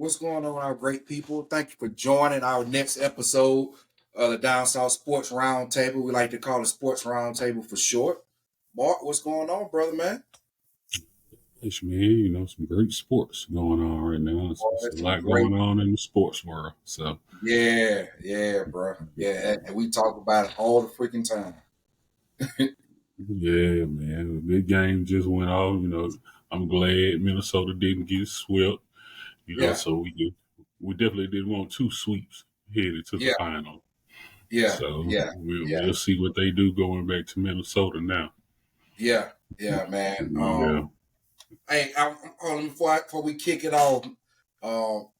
What's going on, our great people? Thank you for joining our next episode of the Down South Sports Roundtable. We like to call it Sports Roundtable for short. Mark, what's going on, brother, man? It's man, some great sports going on right now. It's a lot going on in the sports world. So Yeah, bro. Yeah, and we talk about it all the freaking time. yeah, man, the big game just went off. I'm glad Minnesota didn't get swept. Yeah, So we definitely didn't want two sweeps headed to the yeah, final. yeah, So yeah, yeah, we'll see what they do going back to Minnesota now. yeah, man. Yeah. Hey, before we kick it off,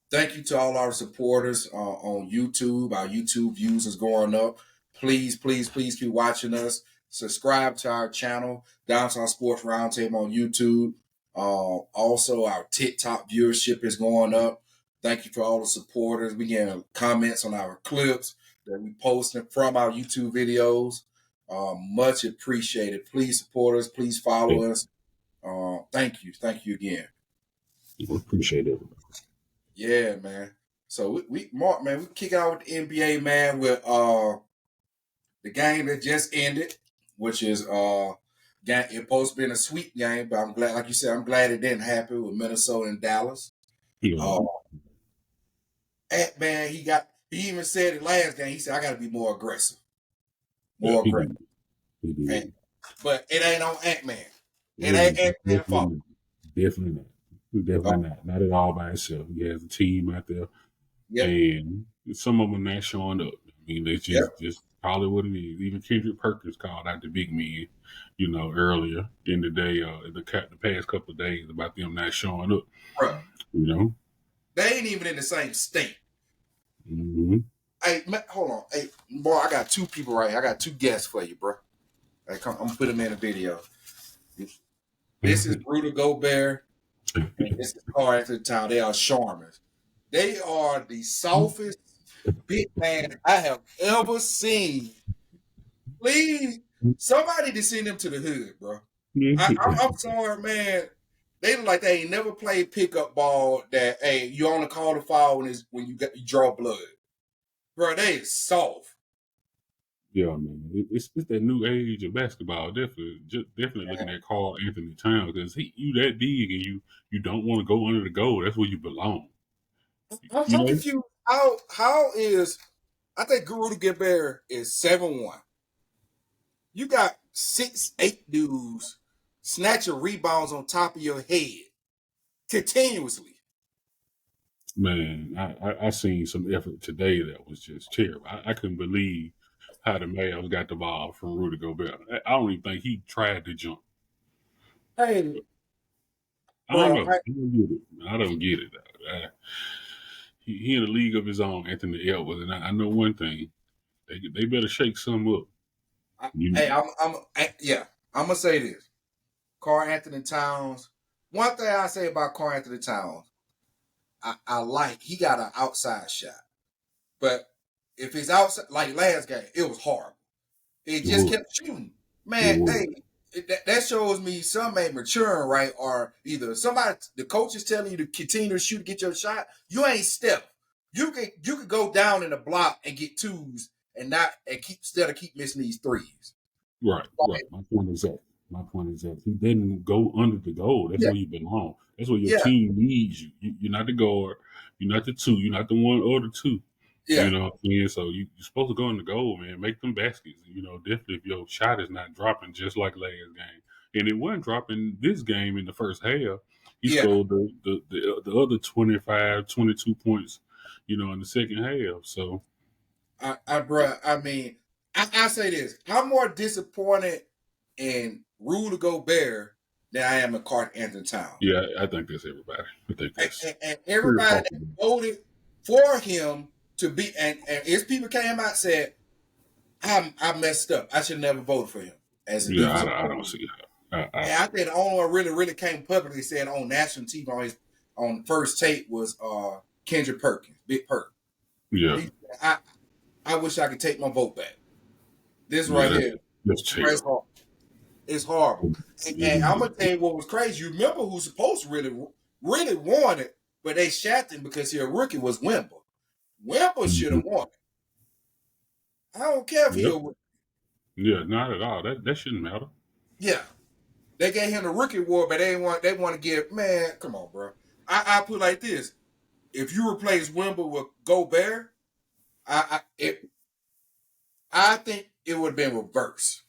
thank you to all our supporters on YouTube. Our YouTube views is going up. Please keep watching us. Subscribe to our channel, Down South Sports Roundtable on YouTube. Also, our TikTok viewership is going up. Thank you for all the supporters. We getting comments on our clips that we posting from our YouTube videos. Much appreciated. Please support us. Please follow us. Thank you again. We appreciate it. Yeah, man. So Mark, man, we kick out with the NBA, man, with the game that just ended, which is it's supposed to be a sweep game, but I'm glad, like you said, I'm glad it didn't happen with Minnesota and Dallas. Yeah. Ant-Man, he even said it last game. He said, I got to be more aggressive. Aggressive. But it ain't on Ant-Man. It ain't Ant-Man's fault. Definitely not. Not at all by itself. He has a team out there, and some of them not showing up. I mean, it's just call it what it is. Even Kendrick Perkins called out the big men, earlier in the day, the past couple of days about them not showing up. Bruh. They ain't even in the same state. Mm-hmm. Hey, hold on. Hey, boy, I got two people right here. I got two guests for you, bro. Hey, I'm gonna put them in the video. This is Rudy Gobert, and this is Karl Anthony Towns. They are Sharmans. They are the softest big man I have ever seen. Please, somebody to send them to the hood, bro. I'm sorry, man. They look like they ain't never played pickup ball. That hey, you only call the foul when you draw blood, bro. They is soft. Yeah, man, it's that new age of basketball. Definitely looking at Karl Anthony Towns because you that big and you don't want to go under the goal. That's where you belong. I'm so confused. How is I think Rudy Gobert is 7'1". You got 6'8" dudes snatching rebounds on top of your head continuously. Man, I seen some effort today that was just terrible. I couldn't believe how the Mavs got the ball from Rudy Gobert. I don't even think he tried to jump. Hey, I don't know. I don't get it. He in a league of his own, Anthony Edwards, and I know one thing: they better shake some up. I'm gonna say this: Karl Anthony Towns. One thing I say about Karl Anthony Towns, I like he got an outside shot, but if it's outside, like last game, it was horrible. It just kept shooting. Man, that shows me some ain't maturing right, or either the coach is telling you to continue to shoot to get your shot. You ain't Steph. You could go down in the block and get twos and keep missing these threes. Right. My point is that he didn't go under the goal. That's where you belong. That's where your team needs you. You're not the guard. You're not the two. You're not the one or the two. Yeah. You know what I mean? So you're supposed to go in the goal, man. Make them baskets. Definitely if your shot is not dropping just like last game. And it wasn't dropping this game in the first half. He scored the other 25, 22 points, in the second half. So I say this. I'm more disappointed in Rudy Gobert than I am in Karl Anthony Towns. Yeah, I think that's everybody. I think that's and everybody that voted for him to be and his people came out and said, I messed up. I should never vote for him as a I don't see that. I think the only one really came publicly said on national TV on the first tape was Kendrick Perkins, Big Perk. Yeah. I wish I could take my vote back. This right here. It's horrible. And I'm gonna tell you what was crazy. You remember who's supposed to really wanted but they shacked him because he a rookie was Wimble. Wimble should have won. I don't care if he a rookie. Yeah, not at all. That shouldn't matter. Yeah. They gave him the rookie award, but they want to give, man, come on, bro. I put it like this. If you replace Wimble with Gobert, I think it would have been reversed.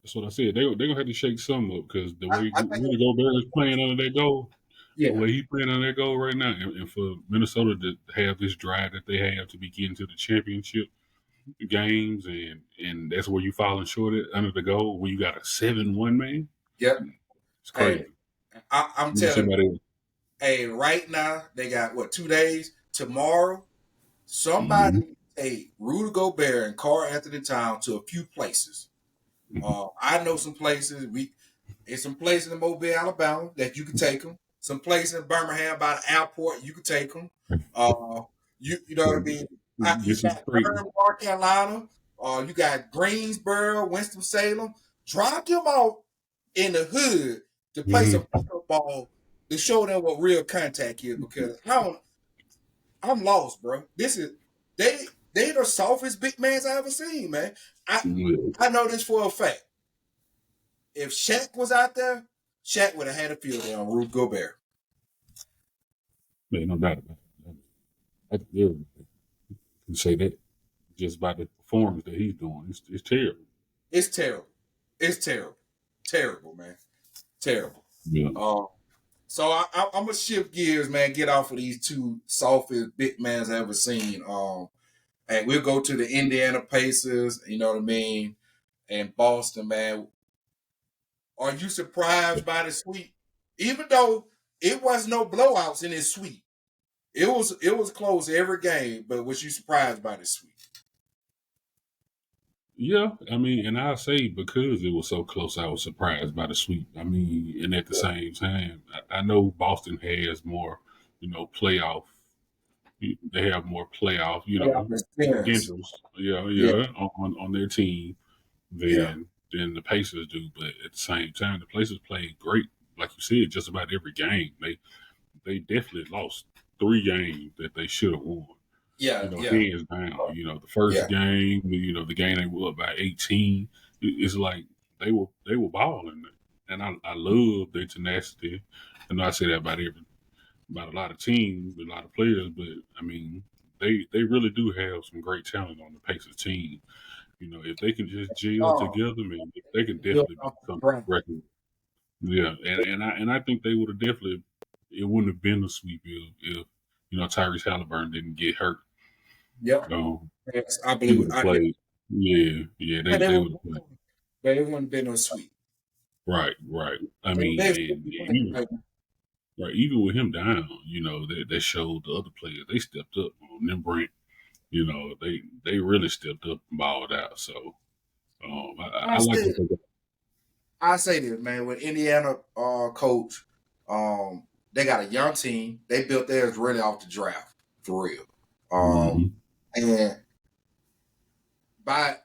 That's what I said. They're gonna have to shake some up because the way Rudy Gobert is playing under that goal, the way he's playing under that goal right now, and for Minnesota to have this drive that they have to be getting to the championship games, and that's where you falling short under the goal when you got a 7-1 man. Yep, it's crazy. Hey, I'm telling you. Hey, right now they got 2 days. Tomorrow, somebody take Rudy Gobert and Carl Anthony Towns to a few places. I know some places. There's some places in Mobile, Alabama that you can take them. Some places in Birmingham by the airport you can take them. You know what I mean? You got Birmingham, North Carolina. You got Greensboro, Winston-Salem. Drop them out in the hood to play some football to show them what real contact is. Because I'm lost, bro. This is they the softest big mans I ever seen, man. I know this for a fact. If Shaq was out there, Shaq would have had a field day on Rudy Gobert. Man, no doubt about it. I can say that just by the performance that he's doing. It's terrible. It's terrible. It's terrible. Terrible, man. Terrible. Yeah. So I'm gonna shift gears, man. Get off of these two softest big mans I ever seen. And we'll go to the Indiana Pacers. You know what I mean? And Boston, man. Are you surprised by the sweep? Even though it was no blowouts in this sweep, it was close every game. But was you surprised by the sweep? Yeah, I mean, and I say because it was so close, I was surprised by the sweep. I mean, and at the same time, I know Boston has more, playoff. They have more playoff, credentials. Yeah, on their team than the Pacers do. But at the same time, the Pacers played great, like you said, just about every game. They definitely lost 3 games that they should have won. Hands down. The first game, the game they were up by 18. It's like they were balling, and I love their tenacity. I know I say that about a lot of teams, a lot of players, but I mean they really do have some great talent on the Pacers team. If they can just gel together, man, they can definitely become record. Yeah, and I think they would have definitely. It wouldn't have been a sweep if Tyrese Halliburton didn't get hurt. Yep. Yes, I believe it. Played. Yeah, they would have played. But it wouldn't have been no sweep. Right. I mean, even with him down, they showed the other players. They stepped up on them, Brent. They really stepped up and balled out. So I like what they got. I say this, man, with Indiana coach, they got a young team. They built theirs really off the draft, for real. And I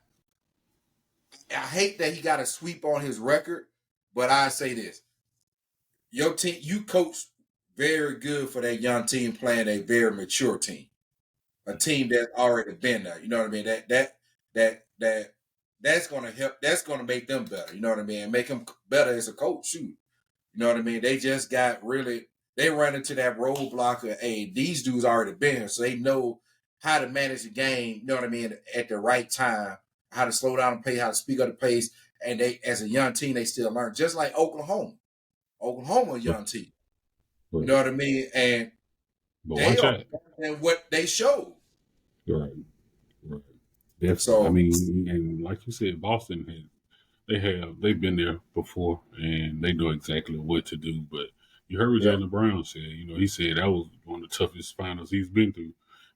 hate that he got a sweep on his record, but I say this. Your team, you coach very good for that young team playing a very mature team. A team that's already been there. You know what I mean? That's gonna help, that's gonna make them better. You know what I mean? Make them better as a coach, shoot. You know what I mean? They just got they run into that roadblock of, hey, these dudes already been here, so they know how to manage the game, you know what I mean, at the right time, how to slow down the pace, how to speak up the pace, and they, as a young team, they still learn. Just like Oklahoma. Oklahoma, a young team. You know what I mean? And they are and what they showed. Right. Definitely. So, I mean, and like you said, Boston they've been there before and they know exactly what to do. But you heard what Jaylen Brown said. He said that was one of the toughest finals he's been through.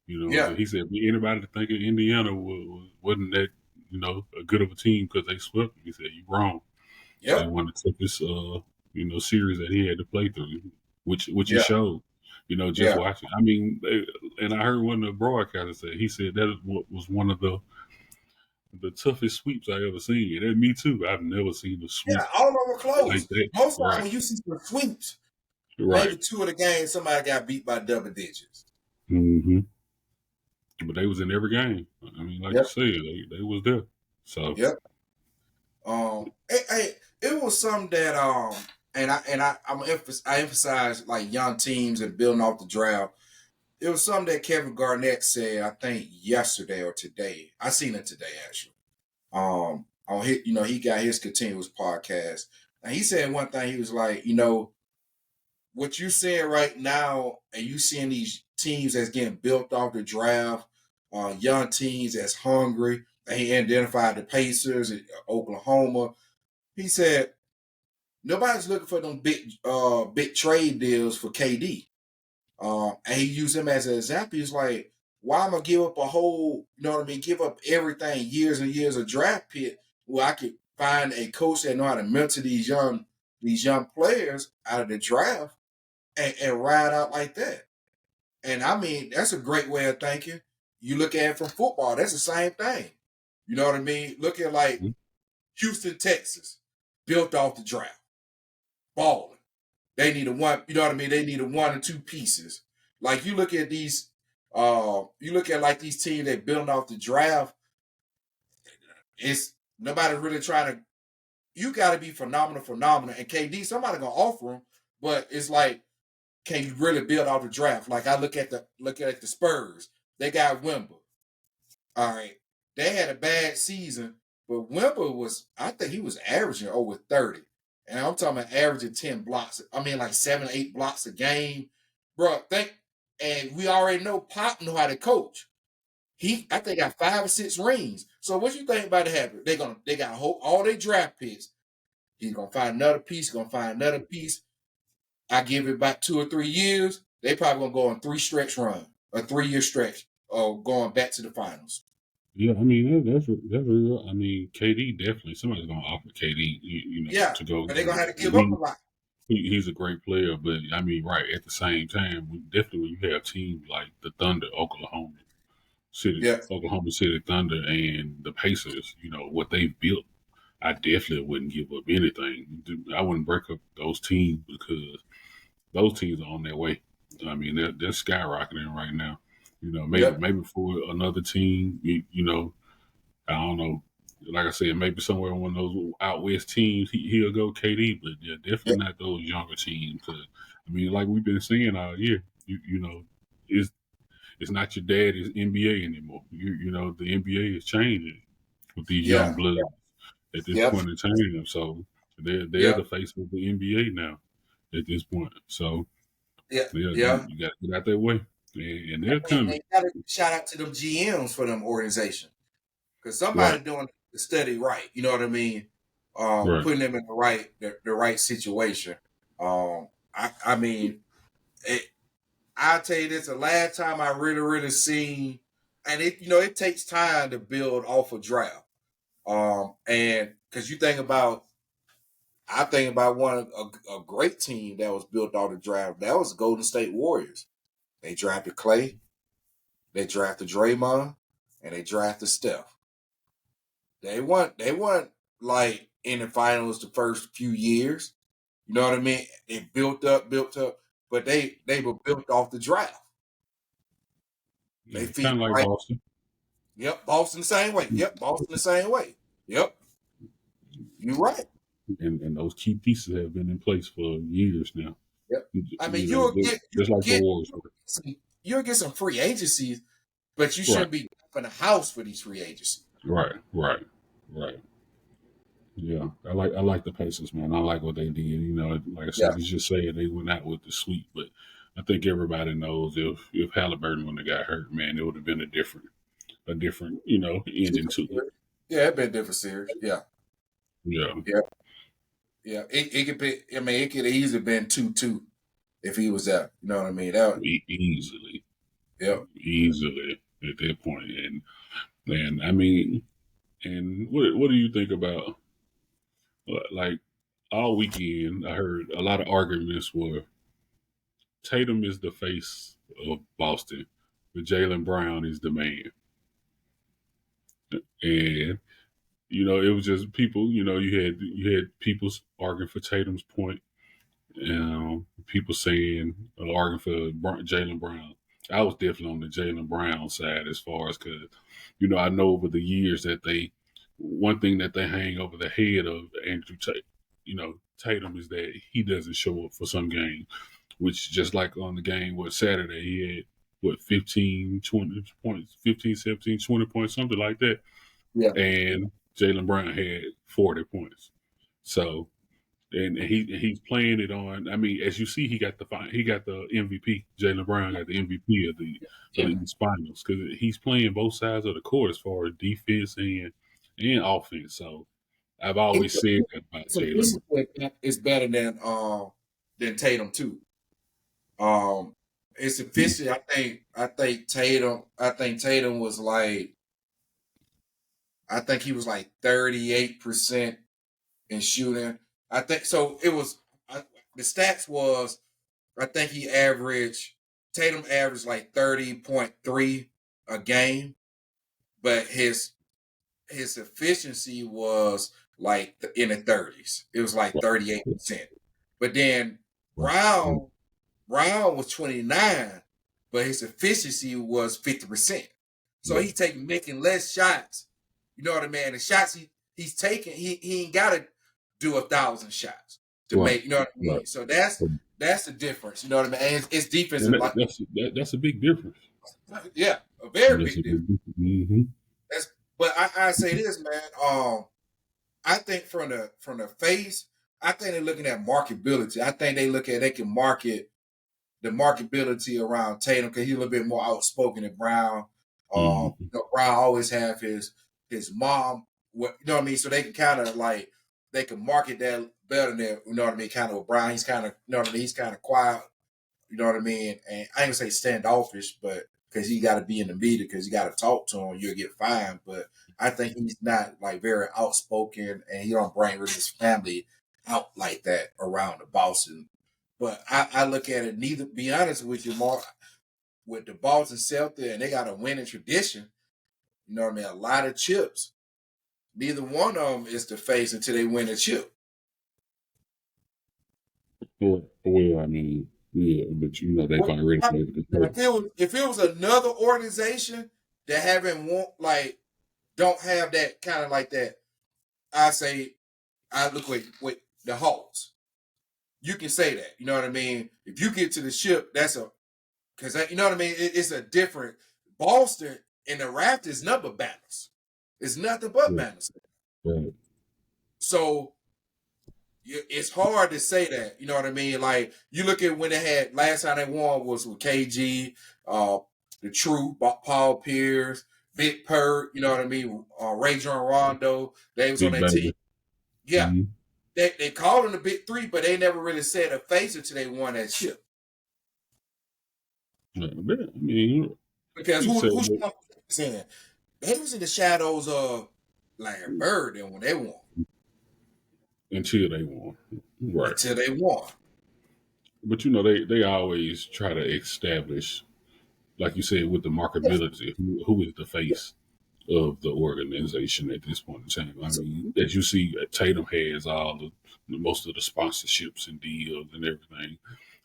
He said anybody to think of Indiana wasn't that a good of a team because they swept. He said you wrong. Yeah, they one of the toughest series that he had to play through, which he showed. Just watching. I mean, and I heard one of the broadcasters say he said that was one of the toughest sweeps I ever seen. And me too. I've never seen a sweep. Yeah, all of them were close. Like that. Most times when you see some sweeps, Right. Maybe 2 of the games somebody got beat by double digits. Mm-hmm. But they was in every game. I mean, like you Yep. said, they was there. So Yep. It was something that I emphasize like young teams and building off the draft. It was something that Kevin Garnett said, I think yesterday or today. I seen it today actually. On his, he got his continuous podcast, and he said one thing. He was like, what you saying right now, and you seeing these teams that's getting built off the draft, young teams that's hungry. And he identified the Pacers, Oklahoma. He said nobody's looking for them big trade deals for KD. And he used him as an example. He's like, why am I give up a whole, give up everything, years and years of draft pick, where I could find a coach that know how to mentor these young players out of the draft and ride out like that. And I mean, that's a great way of thinking. You look at it from football, that's the same thing. You know what I mean? Look at like Houston, Texas, built off the draft, balling. They need a one, you know what I mean? They need a 1 or 2 pieces. Like you look at these, you look at like these teams that build off the draft. It's nobody really trying to. You got to be phenomenal. And KD, somebody gonna offer him, but it's like, can you really build off the draft? Like I look at the Spurs. They got Wemba. All right, they had a bad season, but Wemba was, I think he was averaging over 30. And I'm talking about averaging 10 blocks. I mean, like 7 or 8 blocks a game. Bro, and we already know Pop know how to coach. I think got 5 or 6 rings. So what you think about it happen? They got all their draft picks. He's gonna find another piece. I give it about 2 or 3 years. They probably gonna go on 3 stretch run, a 3-year stretch, or going back to the finals. yeah, I mean that's real. I mean, KD definitely somebody's gonna offer KD, Yeah, to go but they're get gonna him. have to give up a lot. He's a great player, but I mean, right at the same time, definitely when you have teams like the Thunder, Yeah, Oklahoma City Thunder, and the Pacers, what they've built, I definitely wouldn't give up anything. I wouldn't break up those teams because those teams are on their way. I mean, they're skyrocketing right now. yeah, Maybe for another team, I don't know. Like I said, maybe somewhere on one of those out west teams, he'll go KD, but yeah, yeah, definitely not those younger teams. I mean, like we've been saying all year, it's it's not your daddy's NBA anymore. The NBA is changing with these young yeah, bloods at this yep, point in time. So they're yep, the face of the NBA now at this point. So yeah, yeah, yeah. you got to get out that way, and they're And coming. you gotta shout out to them GMs for them organization. Because somebody Right, doing the study right, you know what I mean? right. Putting them in the right situation. I mean, I'll tell you this: the last time I really seen, and it takes time to build off a draft. And because I think about a great team that was built off the draft. That was Golden State Warriors. They drafted Clay, they drafted Draymond, and they drafted Steph. They weren't like in the finals the first few years. You know what I mean? They built up, but they were built off the draft. They Yeah, kind feet of like right. Boston. Yep, Boston the same way. Yep, Boston the same way. Yep, you're right. And those key pieces have been in place for years now. Yep. I mean, Just like the Wars were. you'll get some free agencies, but you Right, shouldn't be in a house for these free agencies. right, right, right. Yeah, I like the Pacers, man. I like what they did. Like I Yeah, said, it's just saying they went out with the sweep, but I think everybody knows if Halliburton wouldn't have got hurt, man, it would have been a different ending different to it. series. Yeah, it been a different series. Yeah, Yeah, yeah, yeah. It could be. I mean, it could easily been 2-2 if he was there. You know what I mean? easily, Yep. easily at that point, and I mean, and what do you think about like all weekend? I heard a lot of arguments were Tatum is the face of Boston, but Jaylen Brown is the man. And it was just people. You had people arguing for Tatum's point, people saying arguing for Jaylen Brown. I was definitely on the Jaylen Brown side as far as because I know over the years that one thing that they hang over the head of Andrew Tatum is that he doesn't show up for some games, which just like on the game Saturday he had 15, 20 points, 15, 17, 20 points, something like that. Yeah. And Jaylen Brown had 40 points. So, and he's playing it on. I mean, as you see, he got the MVP. Jaylen Brown got the MVP of the East Finals because he's playing both sides of the court as far as defense and offense. So, I've always said that about Jaylen. It's better than Tatum too. It's efficient. I think Tatum was like, I think he was like 38% in shooting. I think so. The stats was, I think Tatum averaged like 30.3 a game, but his efficiency was like in the 30s. It was like 38%. But then Brown was 29, but his efficiency was 50%. So he's making less shots. You know what I mean? The shots he's taking, he ain't got to do 1,000 shots to make. You know what I mean? So that's the difference. You know what I mean? And it's defensive. That's a big difference. Yeah, a very big difference. Mm-hmm. But I say this, man. I think from the face, I think they're looking at marketability. I think they can market the marketability around Tatum because he's a little bit more outspoken than Brown. Brown always have his mom. You know what I mean? So they can kind of they can market that better than, you know what I mean, kind of Brown. He's kind of, you know what I mean, he's kind of quiet. You know what I mean? And I ain't gonna say standoffish, but because he got to be in the media, because you got to talk to him, you'll get fined. But I think he's not very outspoken, and he don't bring really his family out like that around the Boston. But I look at it, be honest with you, Mark, with the Boston Celtics, and they got a winning tradition. You know what I mean? A lot of chips. Neither one of them is the face until they win a chip. Well, I mean, yeah, but they've already played the if it was another organization that don't have that kind of like that, I look with the Hawks. You can say that, you know what I mean? If you get to the ship, because you know what I mean? It's a different Boston and the Raptors number battles. It's nothing but battles. Right. So it's hard to say that, you know what I mean? Like you look at when they had last time they won was with KG, the True, Paul Pierce, Big Pert, you know what I mean? Ray John Rondo, they was on that team. Yeah. Mm-hmm. They called them the Big Three, but they never really said a face until they won that ship. I mean, because who's saying they was in the shadows of Larry Bird then when they won. Until they won. Right. Until they won. But they always try to establish, like you said, with the marketability, who is the face of the organization at this point in time. I mean, as you see, Tatum has most of the sponsorships and deals and everything.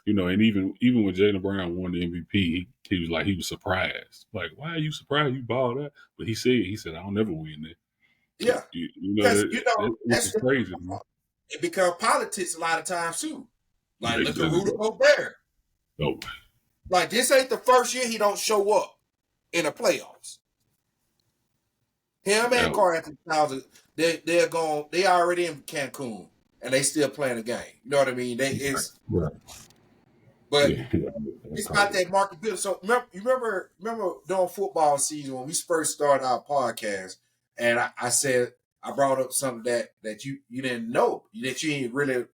And even when Jaylen Brown won the MVP, he was surprised. Like, why are you surprised you balled out? But he said, I'll never win that. Yeah. That's crazy. It becomes politics a lot of times too. Like, look at Rudy Gobert. Oh. Like, this ain't the first year he don't show up in the playoffs. Him and Karl Anthony Towns, they already in Cancun and they still playing the game. You know what I mean? Right. But it's about that marketability. So remember during football season when we first started our podcast, and I said I brought up something that you didn't know, that you didn't really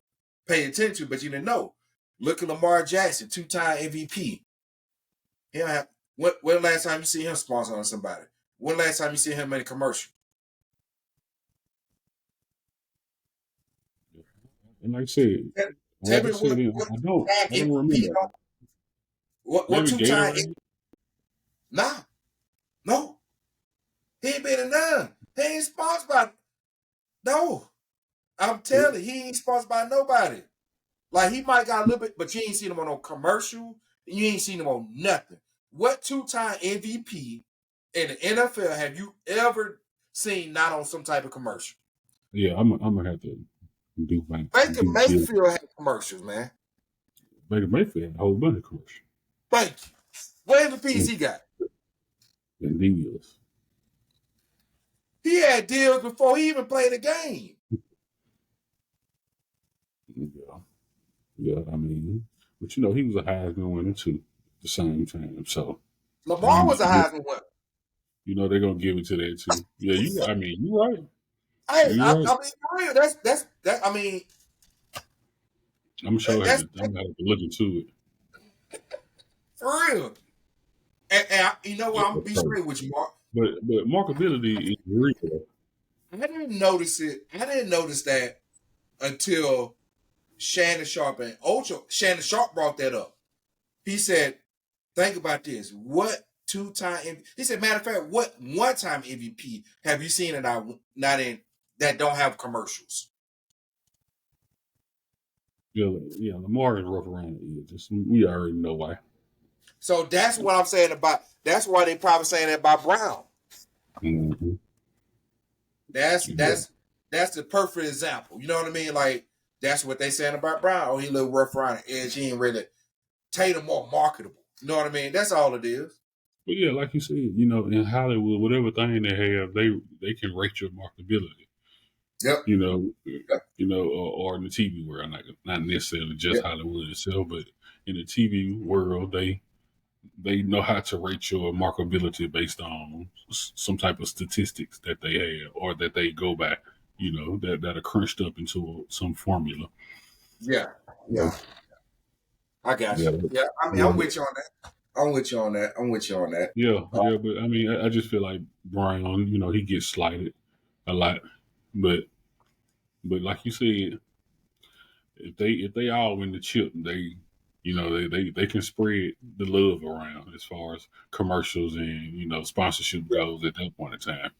pay attention to, but you didn't know. Look at Lamar Jackson, 2-time MVP. When last time you see him sponsoring somebody? When last time you see him in a commercial? And like I said, I don't remember. What 2-time? Nah. No. He ain't been in none. He ain't sponsored by. No. I'm telling you, he ain't sponsored by nobody. Like he might got a little bit, but you ain't seen him on no commercial. You ain't seen him on nothing. What 2-time MVP in the NFL have you ever seen not on some type of commercial? Yeah, I'm gonna have to do my Baker due diligence. Mayfield had commercials, man. Baker Mayfield had a whole bunch of commercials. Thank you. What MVPs he got? And deals. He had deals before he even played the game. Yeah. I mean, but he was a Heisman winner too at the same time. So Lamar was a Heisman winner. They're gonna give it to that too. Yeah, you're right. I You're mean, right. for real, that's I mean, I'm sure I'm gonna have to look into it. For real. And you know what? I'm gonna be straight with you, Mark. But marketability is real. I didn't notice it. I didn't notice that until Shannon Sharp and Ocho. Shannon Sharp brought that up. He said, "Think about this. What 2-time?" He said, "Matter of fact, what 1-time MVP have you seen not in that don't have commercials?" Yeah. Lamar is rough around the edges. We already know why. So that's what I'm saying about. That's why they probably saying that about Brown. Mm-hmm. That's the perfect example. You know what I mean? Like that's what they saying about Brown. Oh, he a little rough around the edge. He ain't really Tatum more marketable. You know what I mean? That's all it is. But yeah, like you said, in Hollywood, whatever thing they have, they can rate your marketability. Yep. Or in the TV world, not necessarily just Hollywood itself, but in the TV world, they know how to rate your marketability based on some type of statistics that they have or that they go by, that are crunched up into some formula. Yeah. I got you. Yeah, I mean, I'm with you on that. Yeah, but I mean, I just feel like Brown, he gets slighted a lot, but like you said, if they all win the chip, they can spread the love around as far as commercials and sponsorship goes at that point in time.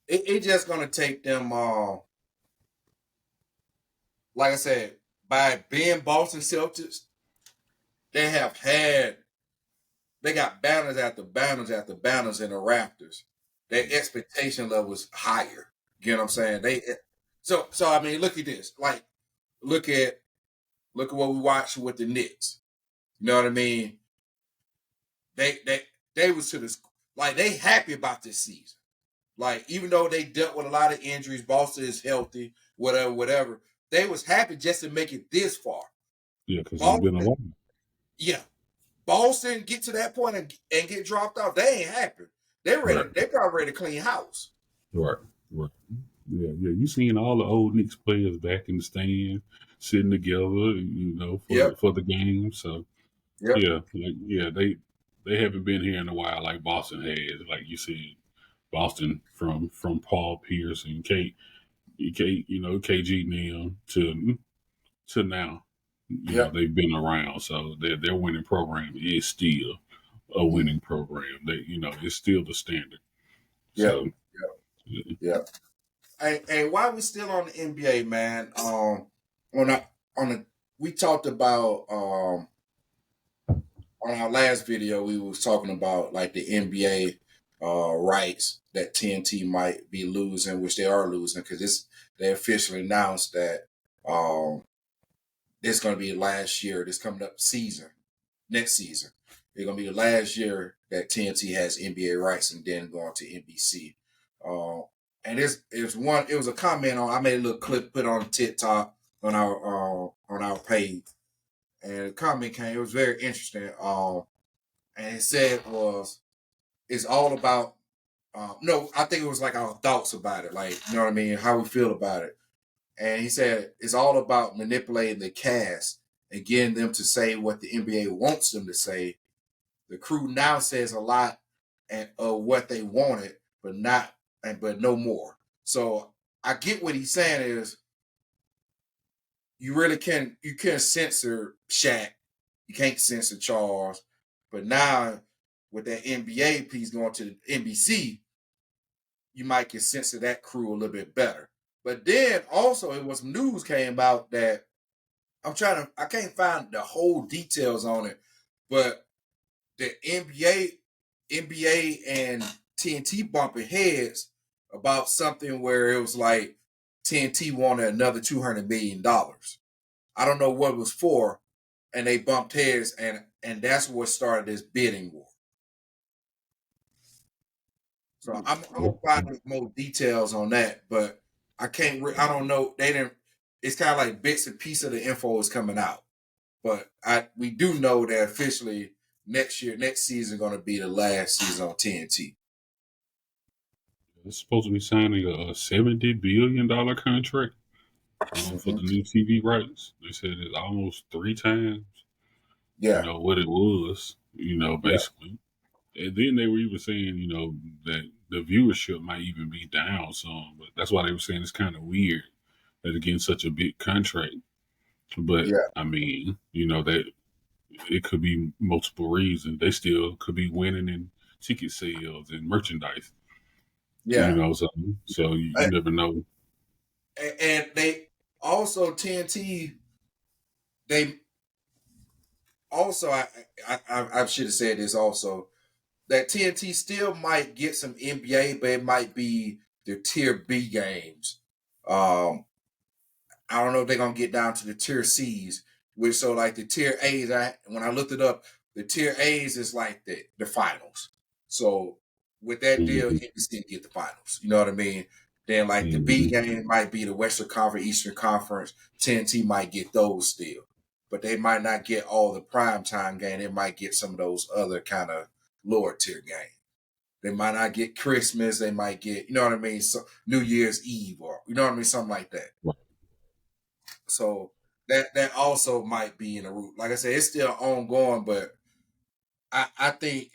It's just gonna take them, like I said, by being Boston Celtics, they got banners after banners after banners in the rafters. Their expectation level is higher. You know what I'm saying? So I mean, look at this. Like, look at what we watched with the Knicks. You know what I mean? They was to this, like, they happy about this season. Like, even though they dealt with a lot of injuries, Boston is healthy, whatever. They was happy just to make it this far. Yeah, because it's been a while. Yeah. Boston get to that point and get dropped off. They ain't happy. They ready. Right. They probably ready to clean house. Right. Yeah. You seen all the old Knicks players back in the stand, sitting together, for the game. So they haven't been here in a while like Boston has. Like you said, Boston from Paul Pierce and KG now to now. They've been around, so their winning program is still a winning program. It's still the standard. Yeah. And while we're still on the NBA, man, we talked about on our last video, we was talking about like the NBA rights that TNT might be losing, which they are losing because they officially announced that it's going to be last year, this coming up next season. It's going to be the last year that TNT has NBA rights and then going to NBC. And it was a comment I made a little clip, put on TikTok on our page. And the comment came, it was very interesting. And it said it's all about, I think it was like our thoughts about it. Like, you know what I mean? How we feel about it. And he said it's all about manipulating the cast and getting them to say what the NBA wants them to say. The crew now says a lot of what they wanted, but no more. So I get what he's saying is you can't censor Shaq. You can't censor Charles. But now with that NBA piece going to the NBC, you might can censor that crew a little bit better. But then also it was news came out that I can't find the whole details on it, but the NBA and TNT bumping heads about something where it was like TNT wanted another $200 million. I don't know what it was for, and they bumped heads, and that's what started this bidding war. So I'm gonna find more details on that, but I can't. I don't know. They didn't. It's kind of like bits and pieces of the info is coming out, but we do know that officially next season, going to be the last season on TNT. It's supposed to be signing a $70 billion contract for the new TV rights. They said it's almost 3 times, what it was, basically. And then they were even saying, that the viewership might even be down some. But that's why they were saying it's kind of weird that they're getting such a big contract. But I mean, that it could be multiple reasons. They still could be winning in ticket sales and merchandise. Yeah. So you never know. And they also TNT. They also I should have said this also, that TNT still might get some NBA, but it might be the tier B games. I don't know if they're gonna get down to the tier C's, which so like the tier A's. When I looked it up, the tier A's is like the finals. So with that deal, NBC get the finals. You know what I mean? Then like the B game might be the Western Conference, Eastern Conference. TNT might get those still, but they might not get all the prime time game. They might get some of those other kind of lower tier games. They might not get Christmas. They might get, you know what I mean, so New Year's Eve, or you know what I mean, something like that. So that also might be in the route. Like I said, it's still ongoing, but I think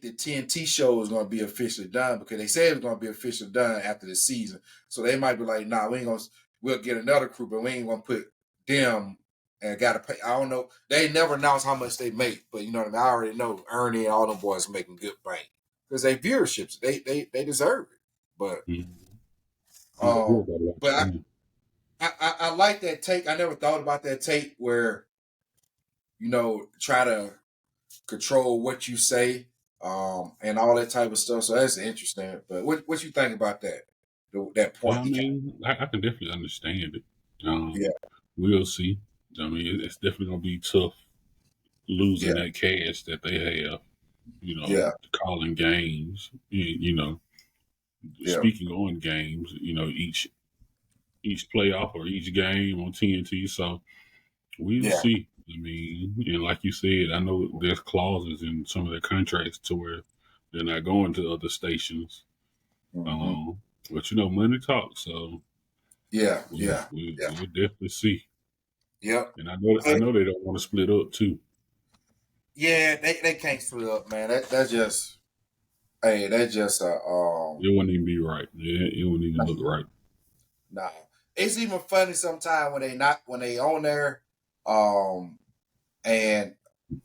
the TNT show is going to be officially done, because they said it's going to be officially done after the season. So they might be like, nah, we'll get another crew, but we ain't going to put them and got to pay. I don't know. They never announced how much they make, but you know what I mean? I already know Ernie and all them boys making good bank because they viewerships. They deserve it. But I like that take. I never thought about that take where, try to control what you say, and all that type of stuff. So that's interesting. But what you think about that? That point? I mean, I can definitely understand it. Yeah. We'll see. I mean, it's definitely gonna be tough losing that cash that they have. Calling games. Speaking on games. Each playoff or each game on TNT. So we'll see. I mean, and like you said, I know there's clauses in some of their contracts to where they're not going to other stations. But money talks. So we'll definitely see. Yep. And I know they don't want to split up too. Yeah, they can't split up, man. That's just it wouldn't even be right. It wouldn't even look right. Nah. It's even funny sometimes when they on there, and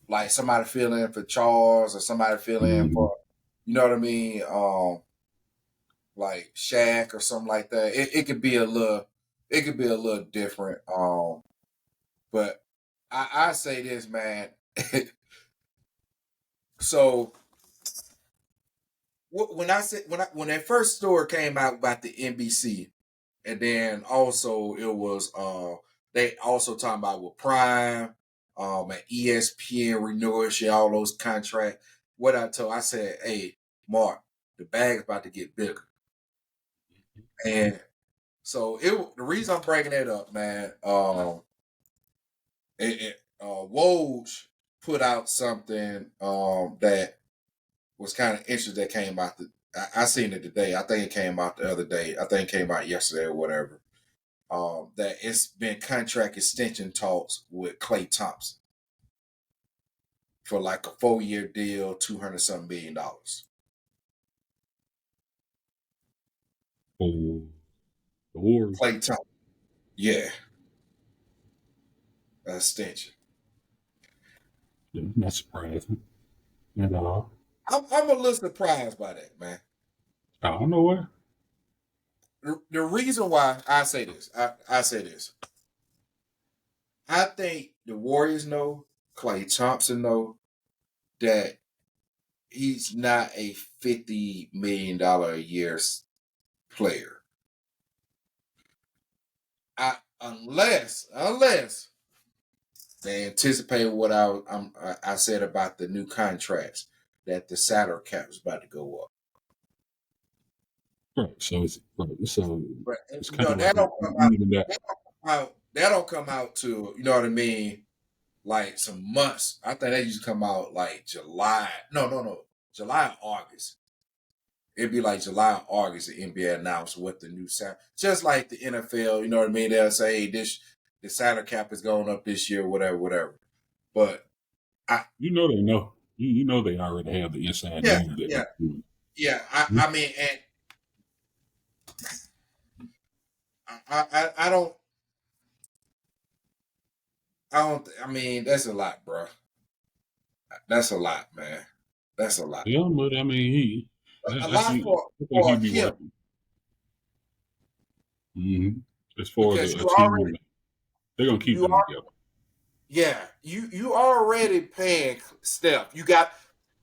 like somebody fill in for Charles or somebody fill in for, you know what I mean, like Shaq or something like that. It could be a little different. But I say this, man. So when that first story came out about the NBC, and then also it was they also talking about with Prime, and ESPN renewal shit, all those contracts. What I said, hey, Mark, the bag's about to get bigger. And so the reason I'm breaking that up, man, Woj put out something that was kind of interesting that came out. I seen it today. I think it came out the other day. I think it came out yesterday or whatever. That it's been contract extension talks with Klay Thompson for like a 4-year deal, $200-something million. Oh, the Warriors. Klay Thompson, yeah, extension. Yeah, not surprising at all. I'm a little surprised by that, man. I don't know why. The reason why I say this, I think the Warriors know, Klay Thompson know that he's not a $50 million a year player. Unless they anticipate what I said about the new contracts, that the salary cap is about to go up. Right. So it's But it's you kind know of like that don't come out to, you know what I mean, like some months. I think that used to come out like July. No. July or August. It'd be like July or August the NBA announced what the new salary, just like the NFL, you know what I mean? They'll say, hey, the salary cap is going up this year, whatever. But they know. You know they already have the inside news that yeah. I mean, and I don't. I mean, that's a lot, bro. That's a lot, man. That's a lot. Yeah, but I mean, A I lot think for he'd be him. working. Mm-hmm. As far as Because a team, they're gonna keep them together. Yeah, you already paying Steph. You got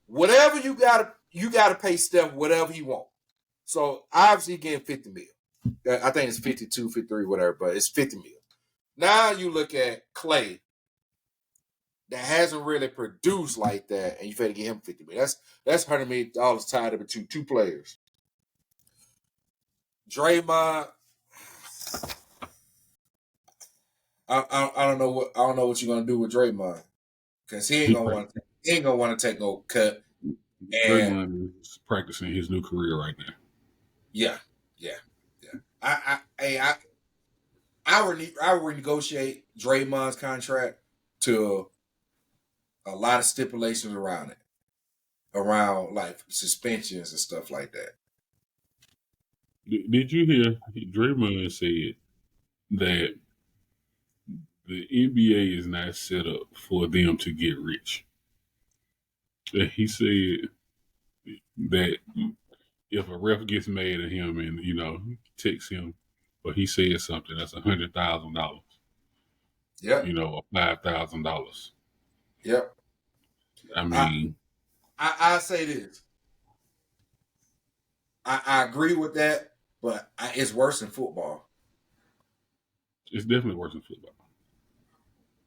whatever you got to pay Steph whatever he want. So obviously getting 50 mil. I think it's 52, 53, whatever, but it's 50 mil. Now you look at Klay that hasn't really produced like that, and you got to get him 50 mil. That's $100 million tied up between two players. Draymond, I don't know what you're gonna do with Draymond, because he ain't gonna want to take no cut. Draymond is practicing his new career right now. Yeah. I would renegotiate Draymond's contract to a lot of stipulations around it, around like suspensions and stuff like that. Did you hear Draymond said that the NBA is not set up for them to get rich? He said that if a ref gets mad at him and texts him, or he says something, that's $100,000. Yeah. Or $5,000. Yep. I mean, I say this. I agree with that, but it's worse than football. It's definitely worse than football.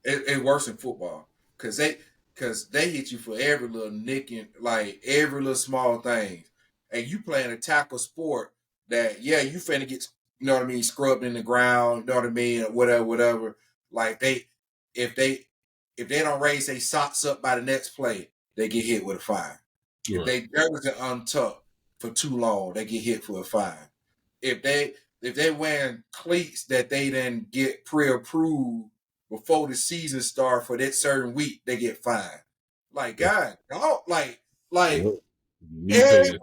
It's worse than football because they hit you for every little nick and like every little small thing, and you playing a tackle sport that you finna get, you know what I mean, scrubbed in the ground, you know what I mean, whatever. Like if they don't raise their socks up by the next play, they get hit with a fine. Right. If they jersey untucked for too long, they get hit for a fine. If they wearing cleats that they didn't get pre-approved before the season start for that certain week, they get fined. Like, God, like everything.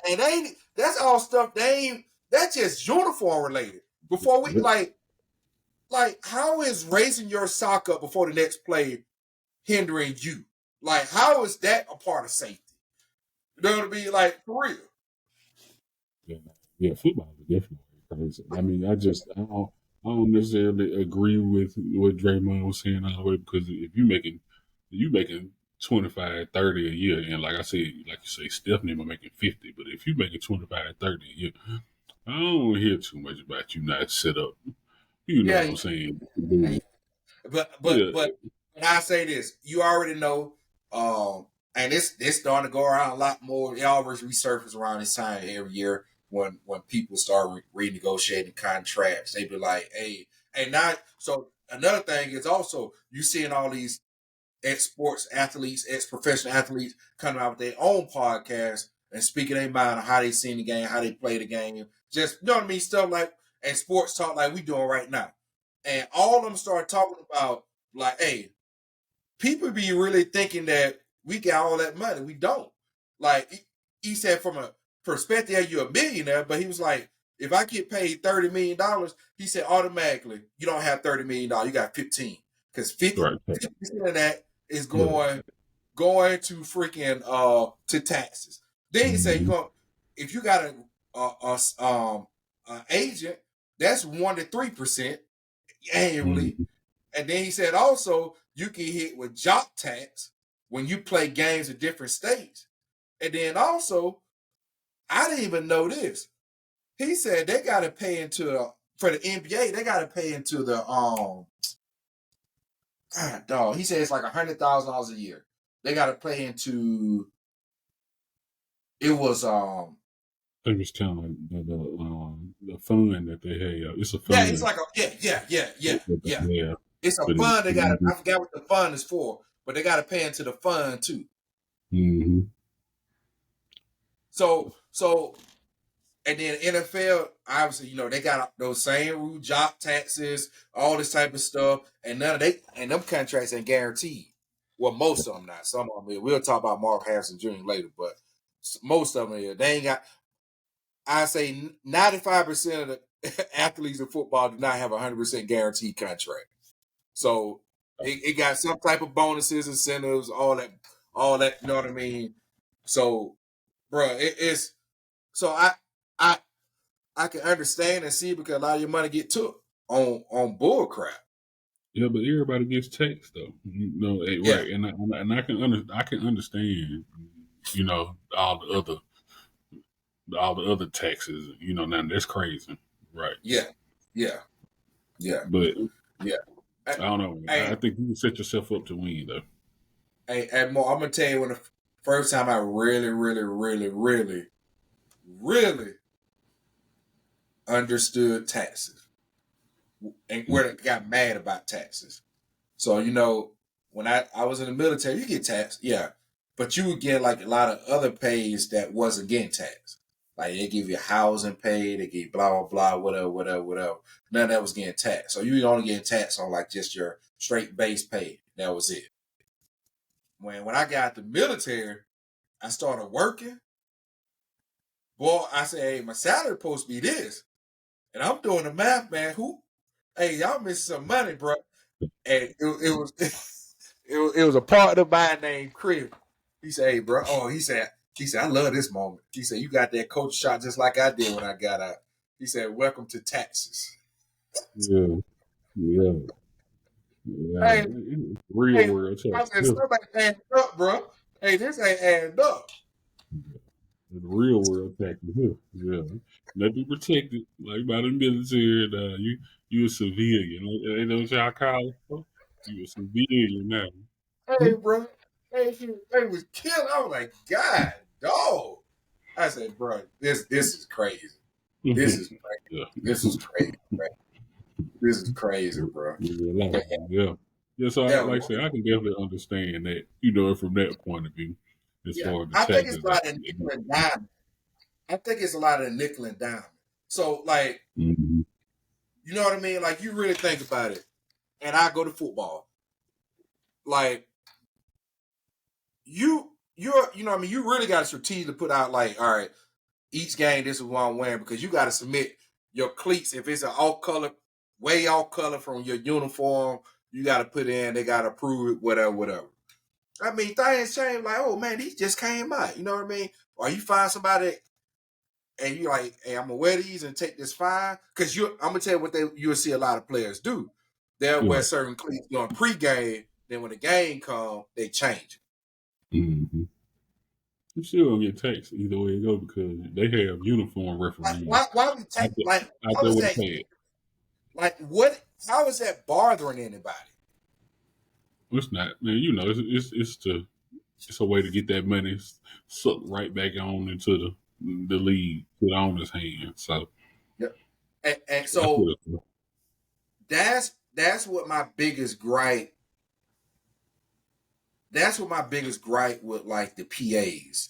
And that's all stuff. That's just uniform related. Before we like how is raising your sock up before the next play hindering you? Like, how is that a part of safety? You know what I mean? Like, for real. Yeah, football is definitely crazy. I mean, I don't necessarily agree with what Draymond was saying all the way, because if you making 25, 30 a year, and like I said, like you say, Stephanie was making 50, but if you making 25, 30 a year, I don't hear too much about you not set up. You know what I'm saying? But I say this, you already know, and this starting to go around a lot more. It always resurfaces around this time every year when people start renegotiating contracts. They be like, hey, and now, so another thing is also you seeing all these ex-sports athletes, ex-professional athletes coming out with their own podcast and speaking their mind on how they seen the game, how they play the game. Just, you know what I mean? Stuff like, and sports talk like we doing right now. And all of them start talking about, like, hey, people be really thinking that we got all that money. We don't. Like, he said from a perspective, you're a millionaire, but he was like, if I get paid $30 million, he said automatically, you don't have $30 million, you got 15. Because 50% of that is going to freaking to taxes. Then he said if you got an agent, that's 1 to 3%. annually. And then he said also you can hit with job tax when you play games in different states. And then also, I didn't even know this. He said they got to pay into for the NBA. They got to pay into the dog. He said it's like $100,000 a year. They got to pay into. It was They was telling the fund that they have. It's a fund. Yeah, it's like yeah. It's a fund. They got. I forgot what the fund is for, but they got to pay into the fund too. Mm-hmm. So, and then NFL, obviously, they got those same rule, job taxes, all this type of stuff, and them contracts ain't guaranteed. Well, most of them not. Some of them, we'll talk about Mark Harrison Jr. later, but most of them, they ain't got. I say 95% of the athletes in football do not have a 100% guaranteed contract. So it got some type of bonuses, incentives, all that. You know what I mean? So, bro, it's so I can understand and see because a lot of your money get took on bull crap. Yeah, but everybody gets taxed though. Right? And I can understand. All the other taxes. Now that's crazy, right? Yeah. But yeah, I don't know. I think you can set yourself up to win though. Hey, and more, I'm gonna tell you when the first time I really, really, really, really, really understood taxes and where I got mad about taxes. So when I was in the military, you get taxed, yeah, but you would get like a lot of other pays that wasn't getting taxed. Like they give you housing pay, they give you blah blah blah, whatever. None of that was getting taxed. So you only getting taxed on like just your straight base pay. That was it. When I got the military, I started working. Boy, I said, hey, my salary supposed to be this. And I'm doing the math, man. Hey, y'all missing some money, bro. And it was it was a partner of mine named Chris. He said, hey, bro. Oh, he said, I love this moment. He said, you got that coach shot just like I did when I got out. He said, welcome to Texas. Yeah. Hey, real world. I said, somebody adding up, bro. Hey, this ain't adding up. The real world taxes here. Yeah. Let be protected, like by the military. And, you a civilian. Ain't no what y'all call it? You a civilian now. Hey, bro. Hey, they was killing. I was like, God, dog. I said, bro, this is crazy. This is crazy. Yeah. This is crazy, bro. This is crazy, bro. Yeah. So, like I said, I can definitely understand that, from that point of view, as far as the I think taxes. it's a lot of nickel and diamond. I think it's a lot of nickel and diamond. So, like, you know what I mean? Like, you really think about it. And I go to football. Like, you're, you know what I mean? You really got a strategy to put out, like, all right, each game, this is what I'm wearing because you got to submit your cleats. If it's an off color, way off color from your uniform, you got to put in, they got to approve it, whatever. I mean, things change. Like, oh man, these just came out. You know what I mean? Or you find somebody and you like, hey, I'm gonna wear these and take this fine. Cause I'm gonna tell you what you'll see a lot of players do. They'll wear certain cleats during pregame, then when the game comes, they change it. Mm-hmm. You still gonna get taxed either way it go because they have uniform referees. Why we take like how is that? Like what? How is that bothering anybody? It's not, man. It's a way to get that money sucked right back on into the league, to the owner's hands. So, and so that's what my biggest gripe. That's what my biggest gripe with like the PAs.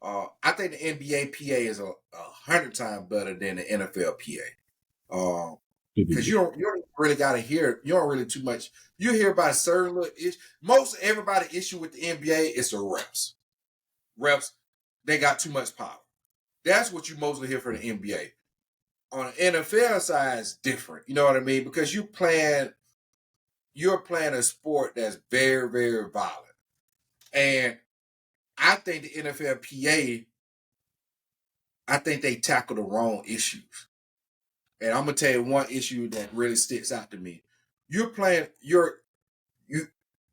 I think the NBA PA is 100 times better than the NFL PA. Because you don't really gotta hear. You don't really too much. You hear about a certain little issue. Most everybody issue with the NBA is the refs. Refs, they got too much power. That's what you mostly hear from the NBA. On the NFL side, it's different. You know what I mean? Because you're playing a sport that's very, very violent. And I think the NFL PA, I think they tackle the wrong issues. And I'm gonna tell you one issue that really sticks out to me. you're playing.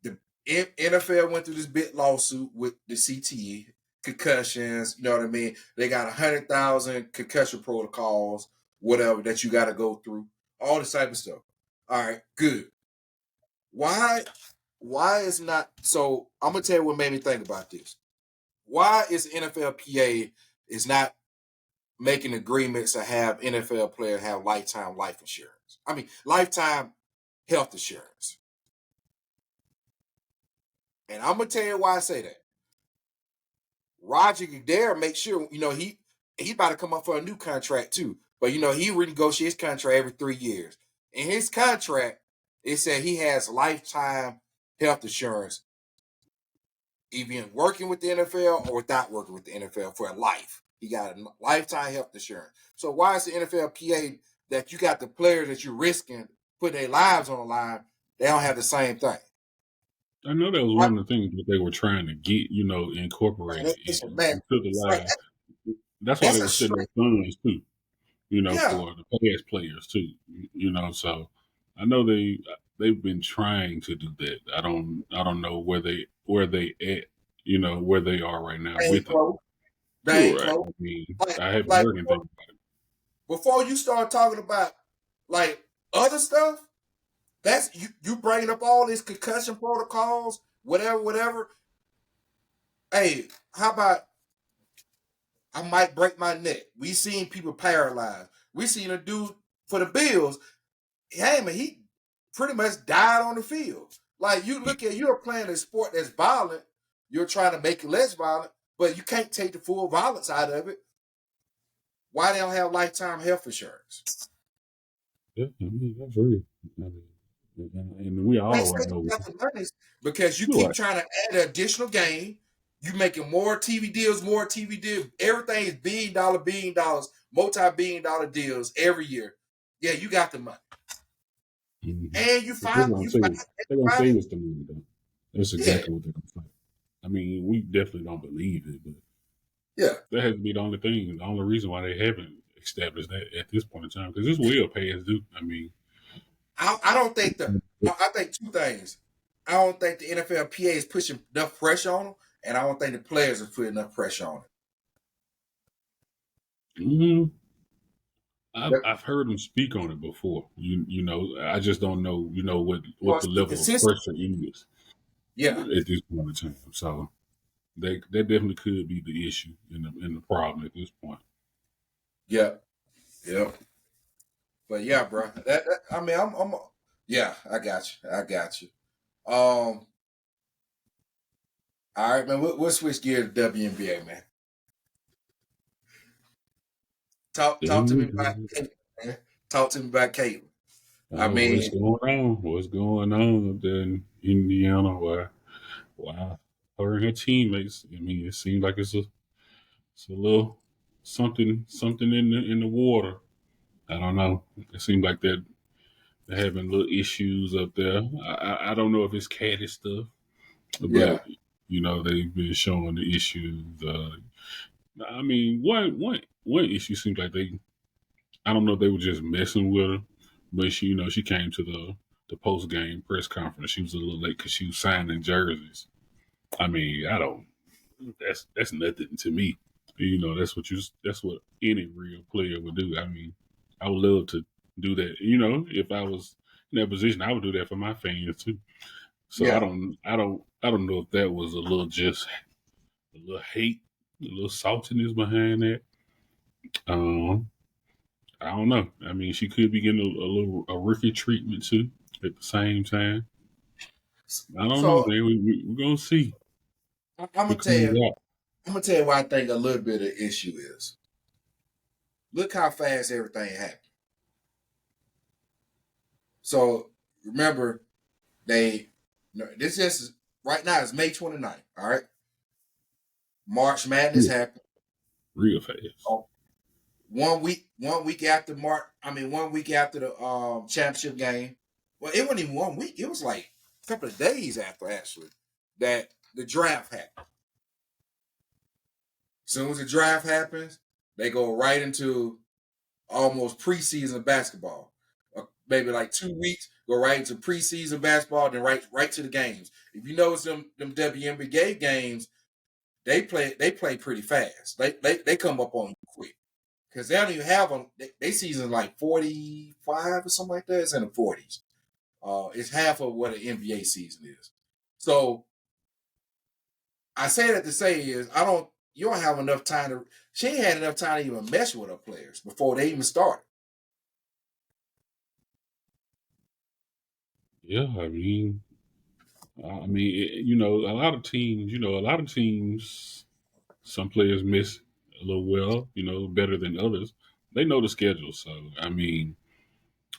The NFL went through this big lawsuit with the CTE concussions. You know what I mean? They got 100,000 concussion protocols, whatever that you got to go through. All this type of stuff. All right, good. Why? Why is not? So I'm gonna tell you what made me think about this. Why is NFLPA is not making agreements to have NFL players have lifetime life insurance? I mean, lifetime health insurance. And I'm gonna tell you why I say that. Roger Goodell make sure he about to come up for a new contract too. But he renegotiates his contract every 3 years. In his contract, it said he has lifetime health insurance, even working with the NFL or without working with the NFL for life. He got a lifetime health insurance. So why is the NFLPA that you got the players that you're risking putting their lives on the line? They don't have the same thing. I know that was one of the things that they were trying to get, incorporated Man, into the like, live. That's why that's they a were setting up straight. funds too, Yeah, for the past players too. So I know they've been trying to do that. I don't know where they at, where they are right now they ain't with it. close. They ain't Right. close. I mean, Like, I haven't like heard anything about it. before you start talking about like other stuff, that's you bringing up all these concussion protocols, whatever, whatever. Hey, how about I might break my neck? We seen people paralyzed. We seen a dude for the Bills. Hey man, he pretty much died on the field. Like you're playing a sport that's violent. You're trying to make it less violent, but you can't take the full violence out of it. Why they don't have lifetime health insurance? Yeah, I mean, that's real. I mean, and we They all say right you know. have to learn this because you You're keep right. trying to add an additional game. You making more TV deals, more TV deals. Everything is billion dollars, multi-billion dollar deals every year. Yeah, you got the money, Mm-hmm. and But they're gonna say it's the money though. That's yeah, exactly what they're gonna say. I mean, we definitely don't believe it, but yeah. that has to be the only thing, the only reason why they haven't established that at this point in time, because this will pay as due. I mean, I don't think I think two things. I don't think the NFLPA is pushing enough pressure on them, and I don't think the players are putting enough pressure on mm, I've them. I've heard them speak on it before. I just don't know, what Well, the the level of consistent, pressure is yeah, at this point in time. So that definitely could be the issue and the problem at this point. yeah, yeah. But yeah, bro. I mean, yeah, I got you. I got you. All right, man. We'll switch gears to WNBA, man. Talk to me about Caitlin, man. Talk to me about Caitlin. I Oh, what's mean, going on? What's going on up there in Indiana? Why her and her teammates? I mean, it seems like it's a little something in the water. I don't know. It seems like they're having little issues up there. I don't know if it's catty stuff, yeah, but they've been showing the issues. I mean, one issue seems like they. I don't know if they were just messing with her, but she came to the post game press conference. She was a little late because she was signing jerseys. I mean, I don't. That's nothing to me. That's what any real player would do. I mean, I would love to do that. If I was in that position, I would do that for my fans too. So I yeah. don't I don't I don't know if that was a little hate, a little saltiness behind that. Um, I don't know. I mean, she could be getting a rookie treatment too at the same time. I don't know, So man. We're gonna see I'm gonna what tell comes you. out. I'm gonna tell you why I think a little bit of the issue is. Look how fast everything happened. So remember, they this is right now. It's May 29th. All right, March Madness Yeah, happened. real fast. Oh, 1 week after March. I mean, 1 week after the championship game. Well, it wasn't even 1 week. It was like a couple of days after actually that the draft happened. As soon as the draft happens, they go right into almost preseason basketball. maybe like 2 weeks, go right into preseason basketball, then right to the games. If you notice them WNBA games, they play pretty fast. They come up on you quick because they don't even have them. They season like 45 or something like that. It's in the 40s. It's half of what an NBA season is. So I say that to say is you don't have enough time to. She ain't had enough time to even mesh with her players before they even started. Yeah, I mean, you know, a lot of teams, some players miss a little well, you know, better than others. They know the schedule, so I mean,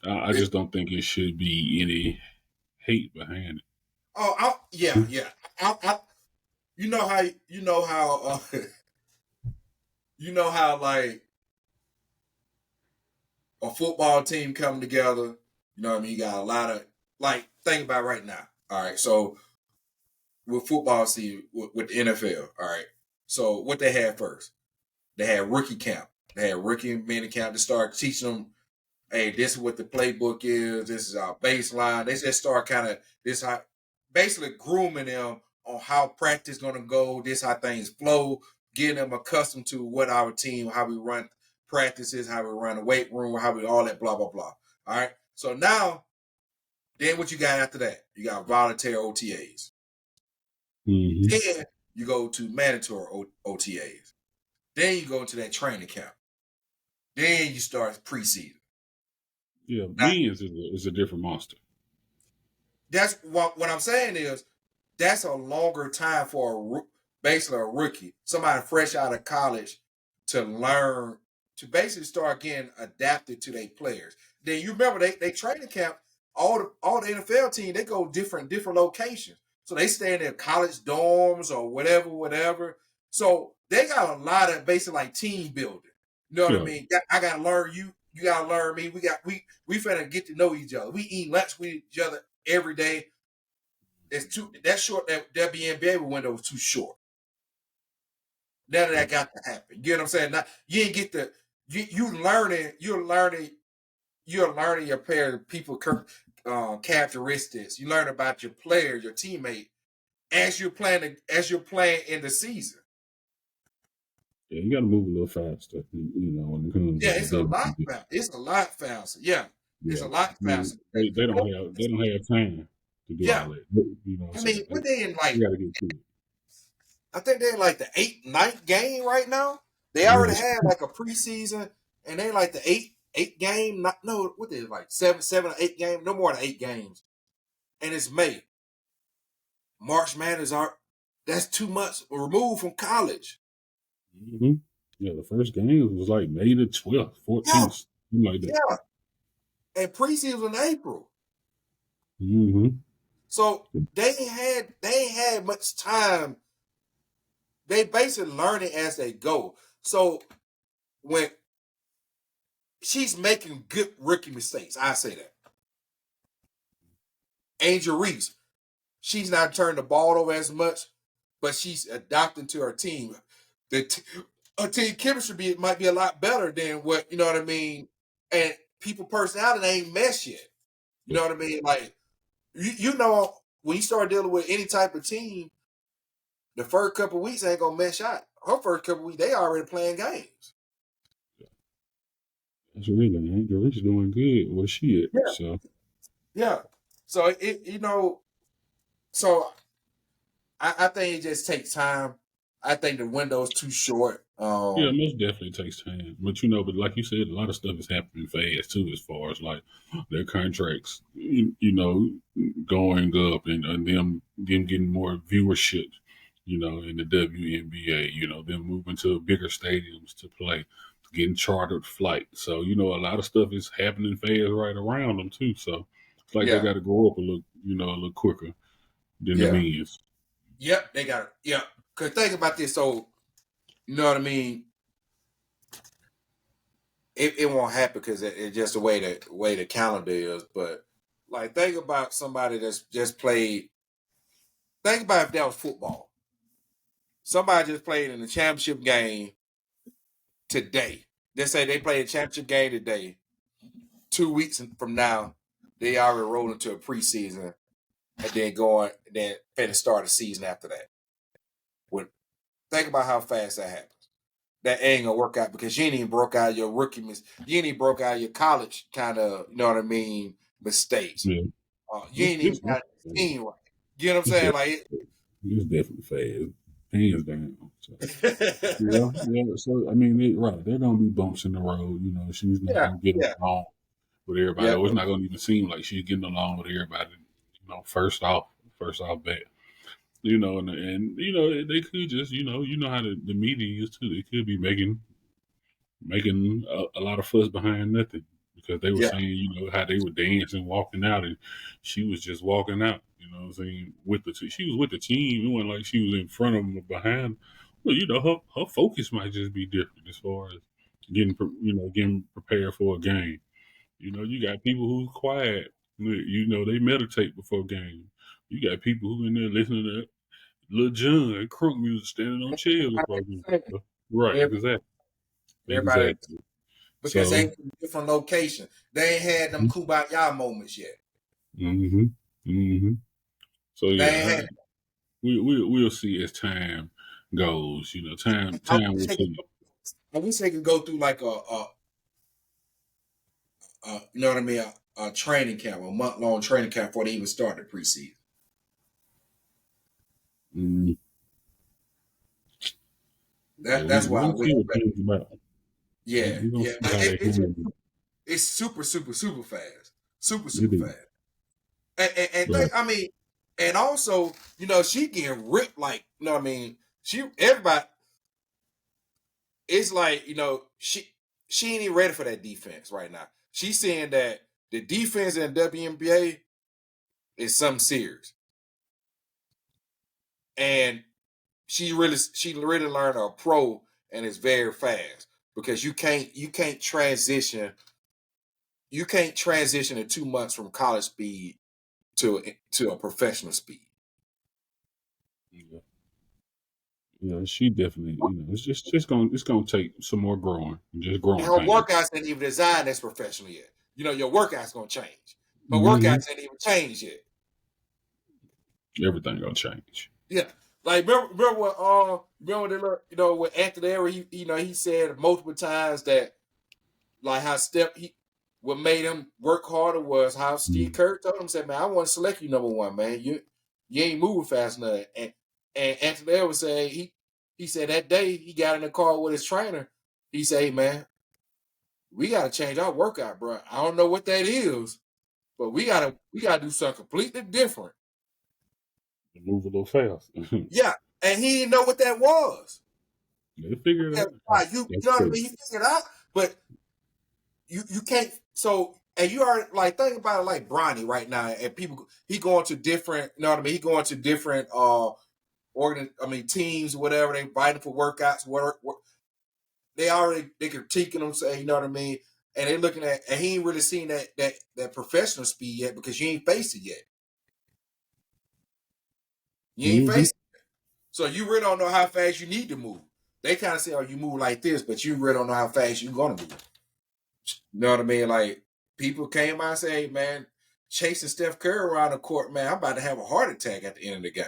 I It, just don't think it should be any hate behind it. yeah, yeah. I, you know how you know how like a football team come together. You know what I mean? You got a lot of like think about right now. All right, so with football season with the NFL. All right, so what they had first, they had rookie camp. They had rookie mini camp to start teaching them. Hey, this is what the playbook is. This is our baseline. They just start kind of this how basically grooming them on how practice going to go. This how things flow, getting them accustomed to what our team, how we run practices, how we run the weight room, how we all that blah blah blah. All right. So now, then what you got after that? You got volunteer OTAs. Mm-hmm. Then you go to mandatory OTAs. Then you go into that training camp. Then you start preseason. Yeah, Now, millions is a different monster. that's what I'm saying is that's a longer time for basically a rookie, somebody fresh out of college to learn to basically start getting adapted to their players. Then you remember they training camp, all the NFL team, they go different locations. So they stay in their college dorms or whatever. So they got a lot of basically like team building. You know what I Yeah, mean? I gotta learn you. You gotta learn me. We finna get to know each other. We eat lunch with each other every day. It's too that short. That WNBA window was too short. None of yeah, that got to happen. You get what I'm saying? Now, you ain't get the you're learning your player people characteristics. You learn about your player, your teammate as you're playing in the season. yeah. You got to move a little faster, you know, when it comes Yeah, to the it's a lot. WNBA. It's a lot faster. Yeah, it's Yeah, a lot I mean, faster. they don't have time to do Yeah, all that. You know, I so mean, what they in they like? got to get to it. I think they're like the ninth game right now. They already Yes. had like a preseason, and they like the eight game. Not no, what is it, like seven or 8 games? No more than 8 games. And it's May. March Madness are that's 2 months removed from college. Mm-hmm. Yeah, the first game was like May the 12th, Yeah, 14th, something like that. yeah. And preseason was in April, Mm-hmm. so they ain't had much time. They basically learn it as they go. So when she's making good rookie mistakes, I say that. Angel Reese, she's not turning the ball over as much, but she's adapting to her team. Her team chemistry might be a lot better than what you know what I mean. And people personality ain't mesh yet. You Yeah. know what I mean? Like you know when you start dealing with any type of team, the first couple of weeks ain't gonna mesh out. Her first couple of weeks, they already playing games. That's really Angel Reese doing good. Where she at? Yeah, So yeah. So so I think it just takes time. I think the window's too short. yeah, most definitely takes time. But you know, but like you said, a lot of stuff is happening fast too, as far as like their contracts, you know, going up and them getting more viewership, you know, in the WNBA, you know, them moving to bigger stadiums to play, getting chartered flights. So, you know, a lot of stuff is happening fast right around them too. So it's like they Yeah, got to go up a little, you know, a little quicker than the yeah, men's. yep. They got it. Yeah. Cause think about this. So you know what I mean. It won't happen because it's just the way the calendar is. But like, think about somebody that's just played. Think about if that was football. Somebody just played in the championship game today. Let's say they played a championship game today. 2 weeks from now, they already roll into a preseason, and then finish start the season after that. Think about how fast that happens. That ain't gonna work out because you ain't even broke out your rookie you ain't even broke out your college kind of, you know what I mean, mistakes. Yeah. You ain't even got the team right. You know what I'm saying? Like it's definitely fast. Hands down. So, yeah. So I mean, right, there gonna be bumps in the road. You know, she's not gonna get along with everybody. Yeah. Or it's not gonna even seem like she's getting along with everybody. You know, first off bat. You know, and you know they could just you know how the media is too. They could be making a lot of fuss behind nothing because they were saying you know how they were dancing, walking out, and she was just walking out. You know what I'm saying? She was with the team. It wasn't like she was in front of them or behind them. Well, you know her focus might just be different as far as getting prepared for a game. You know, you got people who's quiet. You know, they meditate before game. You got people who in there listening to Lil Jon and crunk music, standing on chairs before game. Right, Everybody, exactly. because So, they in a different location. They ain't had them kumbaya moments yet. So They yeah, ain't had. we'll see as time goes. You know, time will see. I wish they could go through like you know what I mean, a training camp, a month-long training camp before they even start the preseason. Mm-hmm. That's why I wish. Yeah. It's super fast, super fast. And I mean, and also, you know, she getting ripped like, you know what I mean. Everybody. It's like, you know, she ain't even ready for that defense right now. She's saying that the defense in WNBA is something serious, and she really learned a pro, and it's very fast because you can't transition in 2 months from college speed to a professional speed. Yeah, she definitely. You know, it's gonna take some more growing, just growing And her pains. workouts ain't even designed as professional yet. You know, your workouts gonna change. Her Mm-hmm. workouts ain't even changed yet. Everything gonna change. Yeah, like remember with Anthony Edwards, he said multiple times that like how what made him work harder was how Steve Kerr told him, said, man, I want to select you number one, man. You ain't moving fast enough. And Anthony Edwards said he said that day he got in the car with his trainer. He said, hey, man, we got to change our workout, bro. I don't know what that is, but we gotta do something completely different. Move a little fast. Yeah, and he didn't know what that was. They figured it out. You know what I mean? He figured it out, but you can't. So, and you are like, think about it like Bronny right now, and he going to different, you know what I mean? He going to different teams, whatever, they inviting for workouts, they critiquing him, say, you know what I mean? And they looking at, and he ain't really seen that professional speed yet because you ain't faced it yet. You ain't faced it. So you really don't know how fast you need to move. They kind of say, oh, you move like this, but you really don't know how fast you're going to move. You know what I mean? Like, people came out and say, hey, man, chasing Steph Curry around the court, man, I'm about to have a heart attack at the end of the game.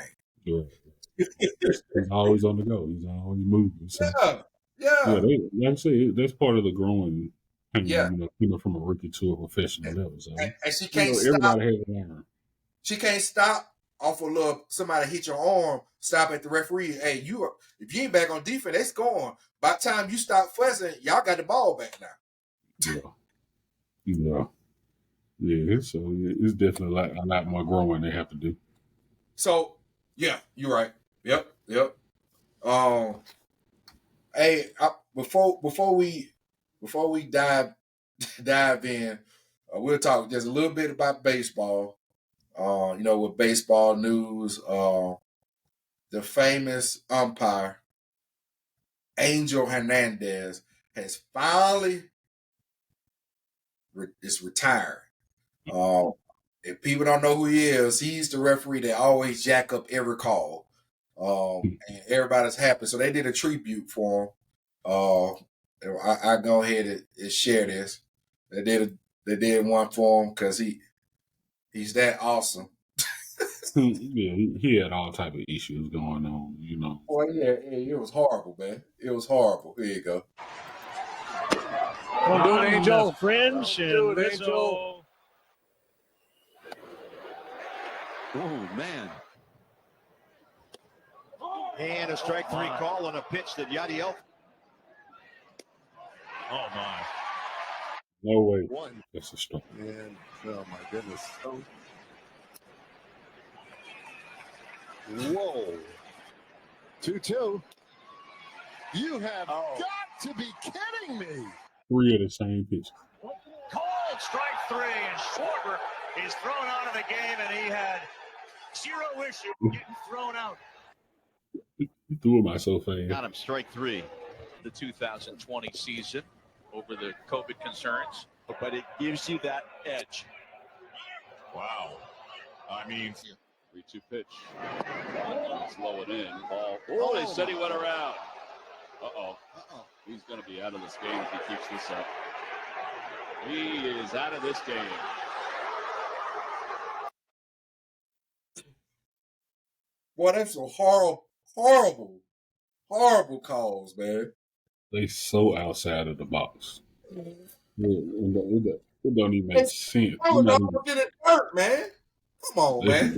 He's always on the go. He's always moving. So. Yeah. Like I say, that's part of the growing. Yeah. You know, from a rookie to a professional level. So, and she can't stop. Everybody has to learn. She can't stop off a little. Somebody hit your arm. Stop at the referee. Hey, if you ain't back on defense, it's gone. By the time you stop fussing, y'all got the ball back now. Yeah. So it's definitely a lot more growing they have to do. So yeah, you're right. Yep. Hey, before we dive in, we'll talk just a little bit about baseball. With baseball news, the famous umpire Angel Hernandez has finally is retired. If people don't know who he is, he's the referee that always jack up every call. And everybody's happy. So they did a tribute for him. I go ahead and share this. They did they did one for him because he's that awesome. Yeah, he had all type of issues going on, you know. Well, yeah, it was horrible, man. It was horrible. Here you go. Well, do it, Angel. Fringe and do it, Angel. Oh, man. And a strike three call on a pitch that Yadiel. Oh, my. No way. One. That's a strike. And, oh, my goodness. Whoa. 2-2. You have got to be kidding me. 3 of the same pitch. Called strike 3, and Schwarber is thrown out of the game, and he had zero issue getting thrown out. He threw him out so fast. Got him, strike 3. The 2020 season over the COVID concerns. But it gives you that edge. Wow. I mean, 3-2 pitch. Let's low it in. Ball. Oh, they said he went around. Uh-oh. He's going to be out of this game if he keeps this up. He is out of this game. Boy, that's some horrible calls, man. They so outside of the box. It don't even make sense. Oh, no, get it hurt, man. Come on, man.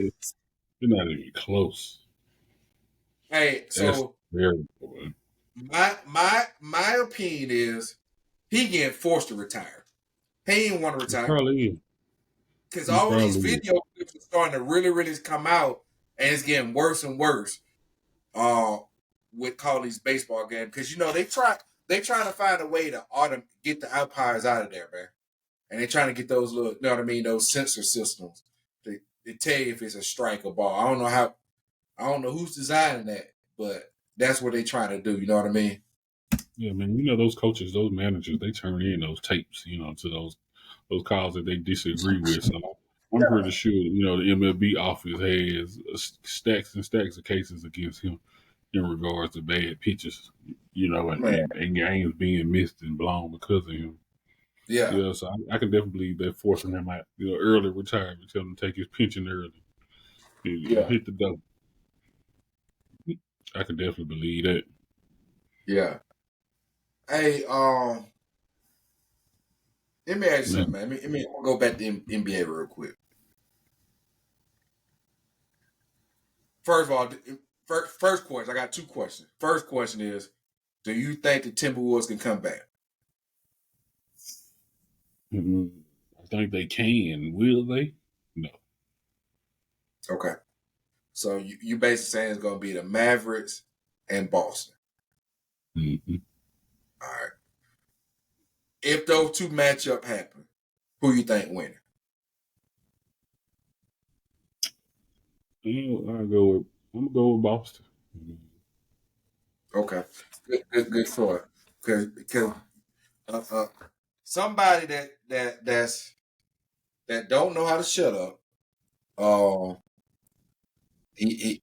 They're not even close. Hey, so my opinion is he getting forced to retire. He ain't want to retire. Probably because all these video clips are starting to really come out, and it's getting worse and worse. With calling these baseball games, because they trying to find a way to get the umpires out of there, man. And they're trying to get those little, you know what I mean, those sensor systems to tell you if it's a strike or ball. I don't know who's designing that, but that's what they're trying to do. You know what I mean? Yeah, man. Those coaches, those managers, they turn in those tapes, to those calls that they disagree with. So I'm pretty sure, the MLB office has stacks and stacks of cases against him in regards to bad pitches, and games being missed and blown because of him. Yeah. So I can definitely believe they're forcing him out, early retirement, tell him to take his pension early. Hit the double. I can definitely believe that. Yeah. Hey, let me ask you something, man. Let me go back to NBA real quick. First of all, first question, I got 2 questions. First question is, do you think the Timberwolves can come back? I think they can. Will they? No. Okay. So you basically saying it's going to be the Mavericks and Boston. Mm-hmm. All right. If those 2 matchup happen, who you think winning? I'm gonna go with Boston. Okay. Good thought. Because somebody that don't know how to shut up. He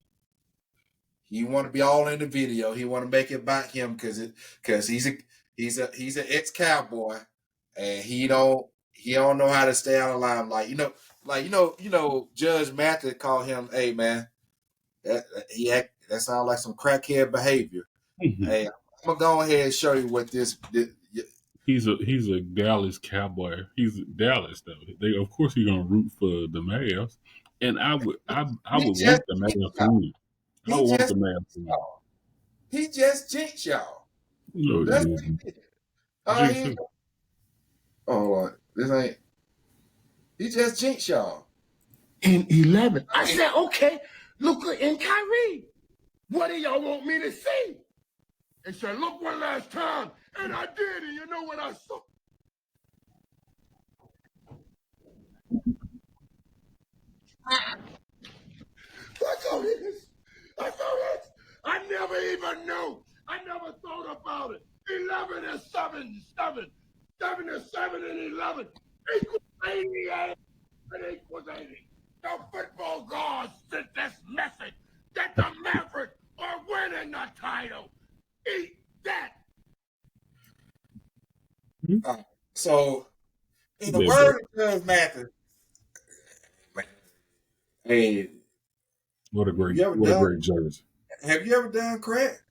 want to be all in the video. He want to make it about him because he's an ex-Cowboy, and he don't know how to stay out of line. Judge Mathis called him, "Hey man, that sounds like some crackhead behavior." Hey, I'm gonna go ahead and show you what this. He's a Dallas Cowboy. He's Dallas though. Of course he's gonna root for the Mavs, and I would want the Mavs to win. I would want the Mavs to win. He just jinxed y'all. No, that's what he did. This ain't. He just jinxed y'all. In 11, I said, okay, Luka and Kyrie. What do y'all want me to see? And said, look one last time. And I did, and you know what I saw? I saw this. I never even knew. I never thought about it. 11 and 7, 7 and 7 and 11 equals 88 and equals 80. The football gods sent this message that the Mavericks are winning the title. Eat that. So, in the word of Judge Mathis. Hey, what a great jersey. Have you ever done crack?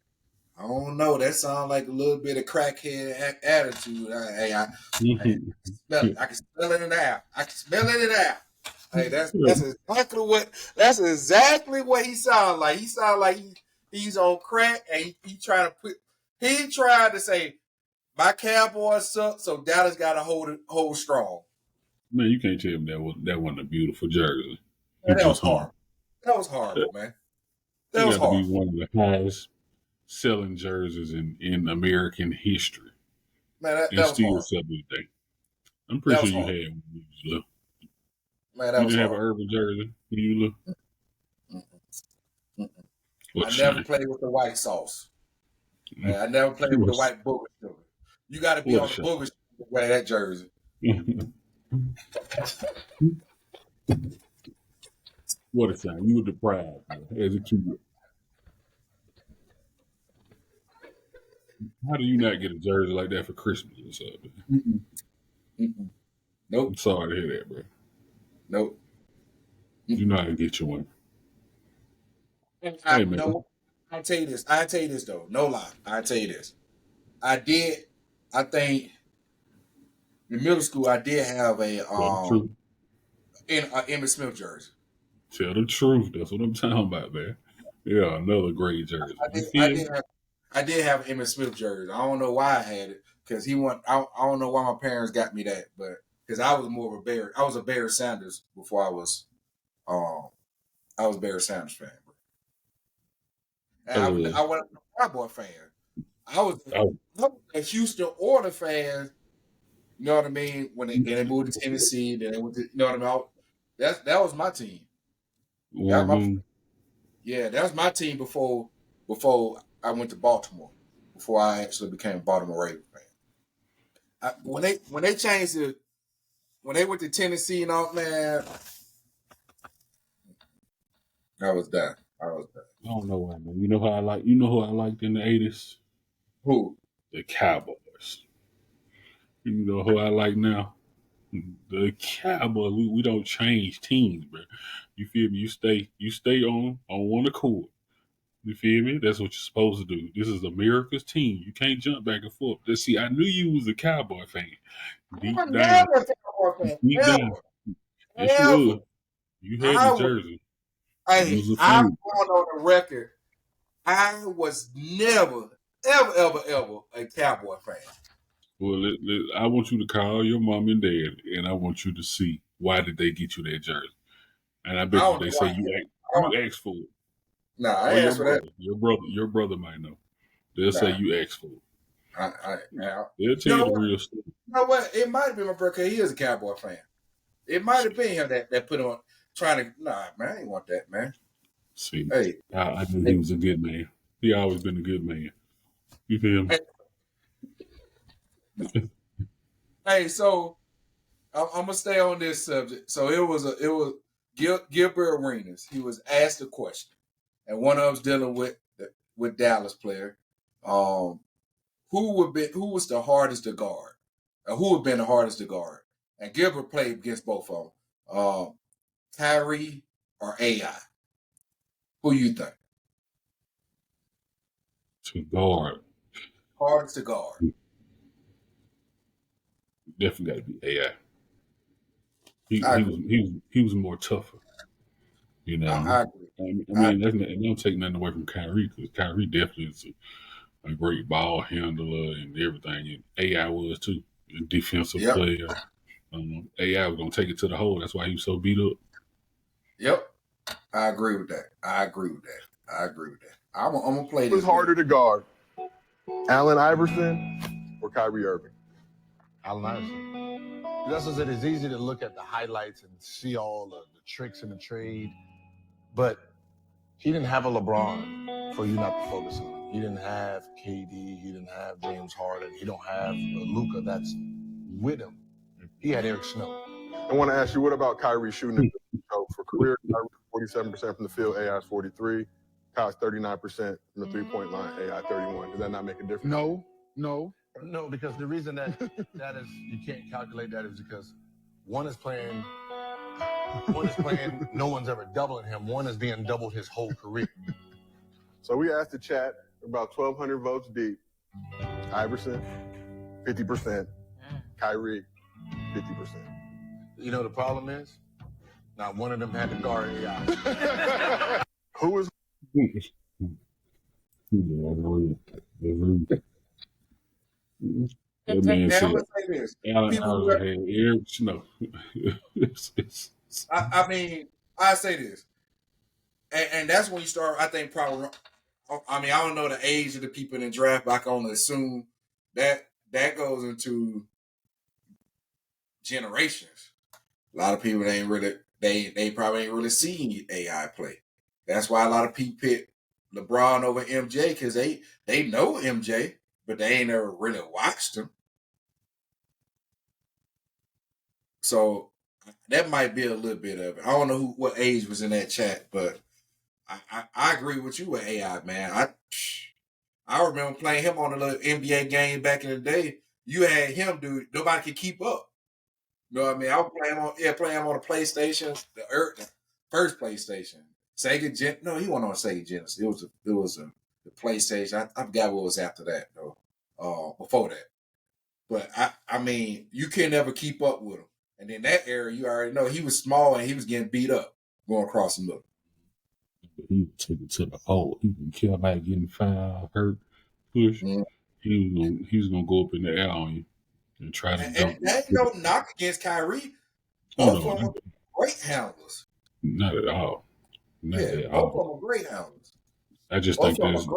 I don't know. That sounds like a little bit of crackhead attitude. I can smell it in the air. I can smell it in the air. Hey, that's exactly what he sounds like. He sounds like he's on crack, and he trying to say my Cowboys suck, so Dallas got to hold strong. Man, you can't tell him that wasn't a beautiful jersey. Man, that was horrible. That was horrible, man. That was horrible. To be one of the highest selling jerseys in American history. Man, that was still horrible. sell today. I'm pretty sure you had one. Man, that you was didn't horrible. have an Urban jersey? Did you look? I never played with the white sauce. Man, I never played with the white booger sugar. You got to be on the booger sugar to wear that jersey. What a shame. You were deprived as a kid. How do you not get a jersey like that for Christmas or something? Nope. I'm sorry to hear that, bro. Nope. You know how to get you one. I'll tell you this though. No lie. I'll tell you this. I think in middle school I did have a Emmitt Smith jersey. Tell the truth. That's what I'm talking about, man. Yeah, another great jersey. I did have an Emmitt Smith jersey. I don't know why I had it because he went. I don't know why my parents got me that, but because I was more of a Bear. I was a Bear Sanders before I was a Bear Sanders fan. And I wasn't a Cowboy fan. I was a Houston Oilers fan. You know what I mean? When they moved to Tennessee, then they went to, you know what I mean? That was my team. That was my team before I went to Baltimore. Before I actually became a Baltimore Ravens fan. When they changed it, when they went to Tennessee and all, man, I was done. I don't know why, man. You know who I liked in the 80s? Who? The Cowboys. You know who I like now? The Cowboys. We don't change teams, bro. You feel me? You stay on one accord. You feel me? That's what you're supposed to do. This is America's team. You can't jump back and forth. See, I knew you was a Cowboy fan. Deep down. Yes, you were. You had the jersey. I'm going on the record. I was never, ever a Cowboy fan. Well, I want you to call your mom and dad, and I want you to see why did they get you that jersey. And I bet they say you asked for it. No, I asked for that. Your brother might know. They'll say you asked for it. They'll tell you the real story. You know what? It might have been my brother because he is a Cowboy fan. It might have been him that put on trying to. Nah, man, I ain't want that, man. See, I knew he was a good man. He always been a good man. You feel me? Hey, so I'm gonna stay on this subject. So it was Gilbert Arenas. He was asked a question, and one of them's dealing with Dallas player. Who was the hardest to guard? Who would have been the hardest to guard? And Gilbert played against both of them. Kyrie or AI? Who you think? To guard. Hardest to guard. Definitely got to be AI. He was more tougher. You know, I agree. I mean, don't take nothing away from Kyrie because Kyrie definitely is a great ball handler and everything. And AI was too, a defensive player. AI was gonna take it to the hole. That's why he was so beat up. Yep, I agree with that. I'm gonna play this. Who's harder to guard, Allen Iverson or Kyrie Irving? Allen Iverson. That's what it's easy to look at the highlights and see all the tricks in the trade, but he didn't have a LeBron for you not to focus on. He didn't have KD. He didn't have James Harden. He don't have Luka that's with him. He had Eric Snow. I want to ask you, what about Kyrie shooting? So for career, Kyrie 47% from the field, AI is 43. Kyle's 39% from the three-point line, AI 31. Does that not make a difference? No, because the reason that is you can't calculate that is because One is playing. No one's ever doubling him. One is being doubled his whole career. So we asked the chat, about 1,200 votes deep. Iverson, 50%. Kyrie, 50%. You know the problem is, not one of them had to guard AI. Who is That man Now, said, let's say this. Allen People Iverson had Eric Snow. I mean, I say this, and that's when you start. I think probably. I mean, I don't know the age of the people in the draft, but I can only assume that goes into generations. A lot of people ain't really they probably ain't really seen AI play. That's why a lot of people pick LeBron over MJ because they know MJ, but they ain't never really watched him. So that might be a little bit of it. I don't know what age was in that chat, but I agree with you with AI, man. I remember playing him on a little NBA game back in the day. You had him, dude. Nobody could keep up. You know what I mean? I was playing him on the PlayStation, the first PlayStation. Sega no, he wasn't on Sega Genesis. It was the PlayStation. I forgot what was after that though. Before that. But I mean, you can never keep up with him. And in that era, you already know he was small and he was getting beat up going across the middle. He took it to the hole. He didn't care about getting fouled, hurt, pushed. Mm-hmm. He was gonna go up in the air on you and try to dunk. And that ain't no knock against Kyrie. Both of them are great handlers. Not at all. Not at all. Both of them are great handlers. I just think there's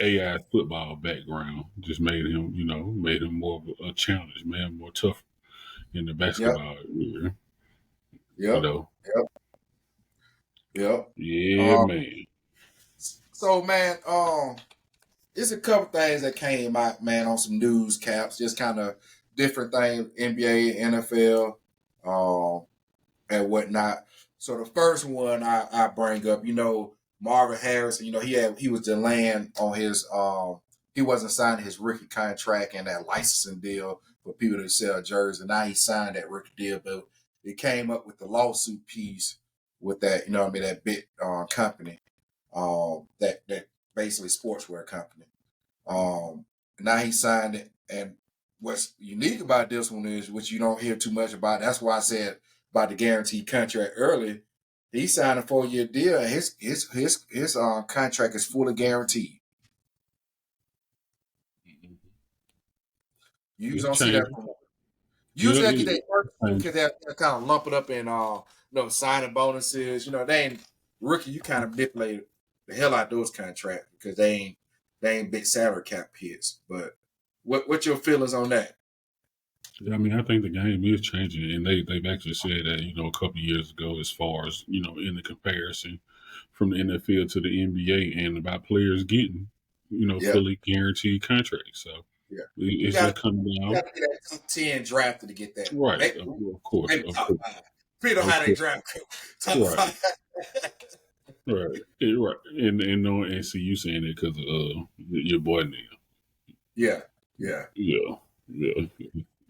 AI football background just made him, made him more of a challenge, man, more tough in the basketball area. Yep. Yeah, man. So, man, there's a couple things that came out, man, on some news caps, just kind of different things, NBA, NFL, and whatnot. So the first one I bring up, Marvin Harrison, he was delaying on his he wasn't signing his rookie contract and that licensing deal for people to sell jerseys. Now he signed that rookie deal, but it came up with the lawsuit piece with that, that big company, that basically sportswear company. Now he signed it, and what's unique about this one is, which you don't hear too much about. That's why I said about the guaranteed contract earlier. He signed a 4-year deal, and his contract is fully guaranteed. You don't see that. Usually, they get that first because they kind of lump it up in signing bonuses. They ain't rookie. You kind of manipulate the hell out of those contracts because they ain't big salary cap hits. But what's your feelings on that? I mean, I think the game is changing, and they've actually said that a couple of years ago, as far as in the comparison from the NFL to the NBA, and about players getting fully guaranteed contracts. So it's just coming down. You got to get that top 10 drafted to get that, right? Maybe, of course, maybe top 5. Depending on how they draft top 5. Right, and see you saying it because of your boy Neil. Yeah.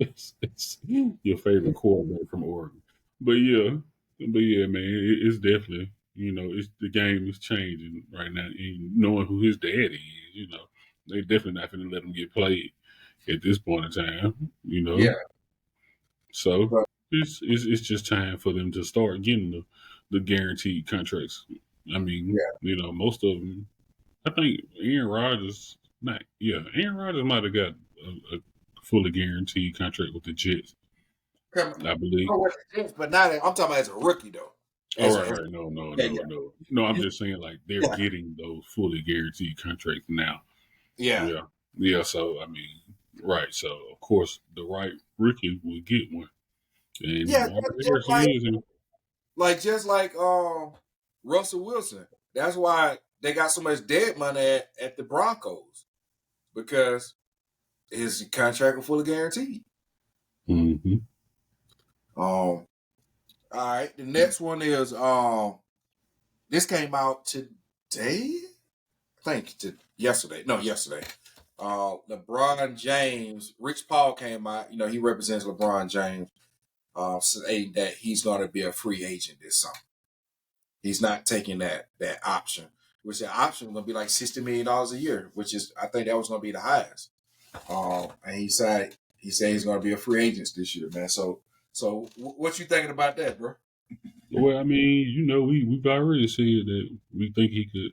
It's your favorite quarterback from Oregon, but yeah, man, it's definitely it's the game is changing right now. And knowing who his daddy is, they definitely not going to let him get played at this point in time. Yeah. So it's just time for them to start getting the guaranteed contracts. I mean, most of them. I think Aaron Rodgers might have got a fully guaranteed contract with the Jets. I believe. But not I'm talking about as a rookie though. Right. No. I'm just saying like they're getting those fully guaranteed contracts now. Yeah. So I mean, right. So of course the right rookie will get one. And just like Russell Wilson. That's why they got so much dead money at the Broncos, because his contract was fully guaranteed. Mm-hmm. All right. The next one is this came out today. I think yesterday. No, yesterday. LeBron James, Rich Paul came out. He represents LeBron James. saying that he's going to be a free agent this summer. He's not taking that option, which the option was going to be like $60 million a year, which is, I think that was going to be the highest. And he said he's going to be a free agent this year, man. So what you thinking about that, bro? Well, I mean, we've already said that we think he could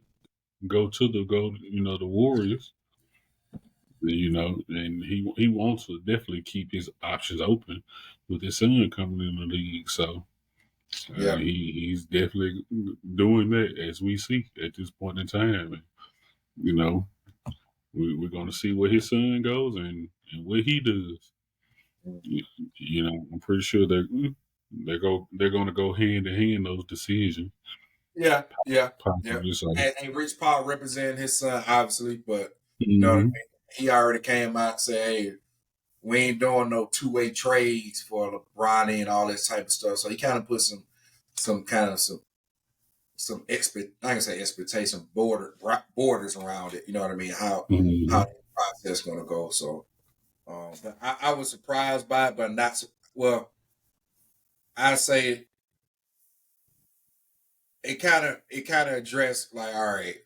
go to the Warriors. And he wants to definitely keep his options open with his son coming in the league. So he's definitely doing that as we see at this point in time. And, we're going to see where his son goes and what he does. I'm pretty sure they're going to go hand in hand, those decisions. Yeah. Possibly so. And Rich Paul representing his son, obviously, but you know what I mean? He already came out and said, hey, we ain't doing no two-way trades for LeBron and all this type of stuff. So he kind of put some expectation borders around it. You know what I mean? How the process is going to go. So, but I was surprised by it, but not well. I say it kind of addressed like, all right,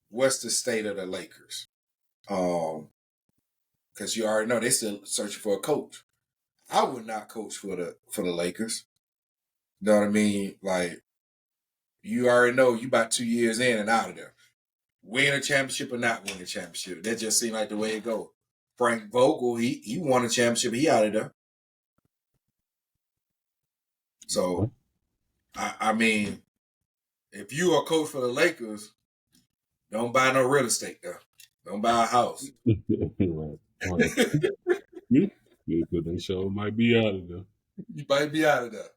what's the state of the Lakers? Because you already know they're still searching for a coach. I would not coach for the Lakers. You know what I mean? Like, you already know you about 2 years in and out of there. Win a championship or not win a championship. That just seemed like the way it goes. Frank Vogel, he won a championship. He out of there. So, I mean, if you are a coach for the Lakers, don't buy no real estate there. Don't buy a house. Right. Because they sure might be out of there. You might be out of there.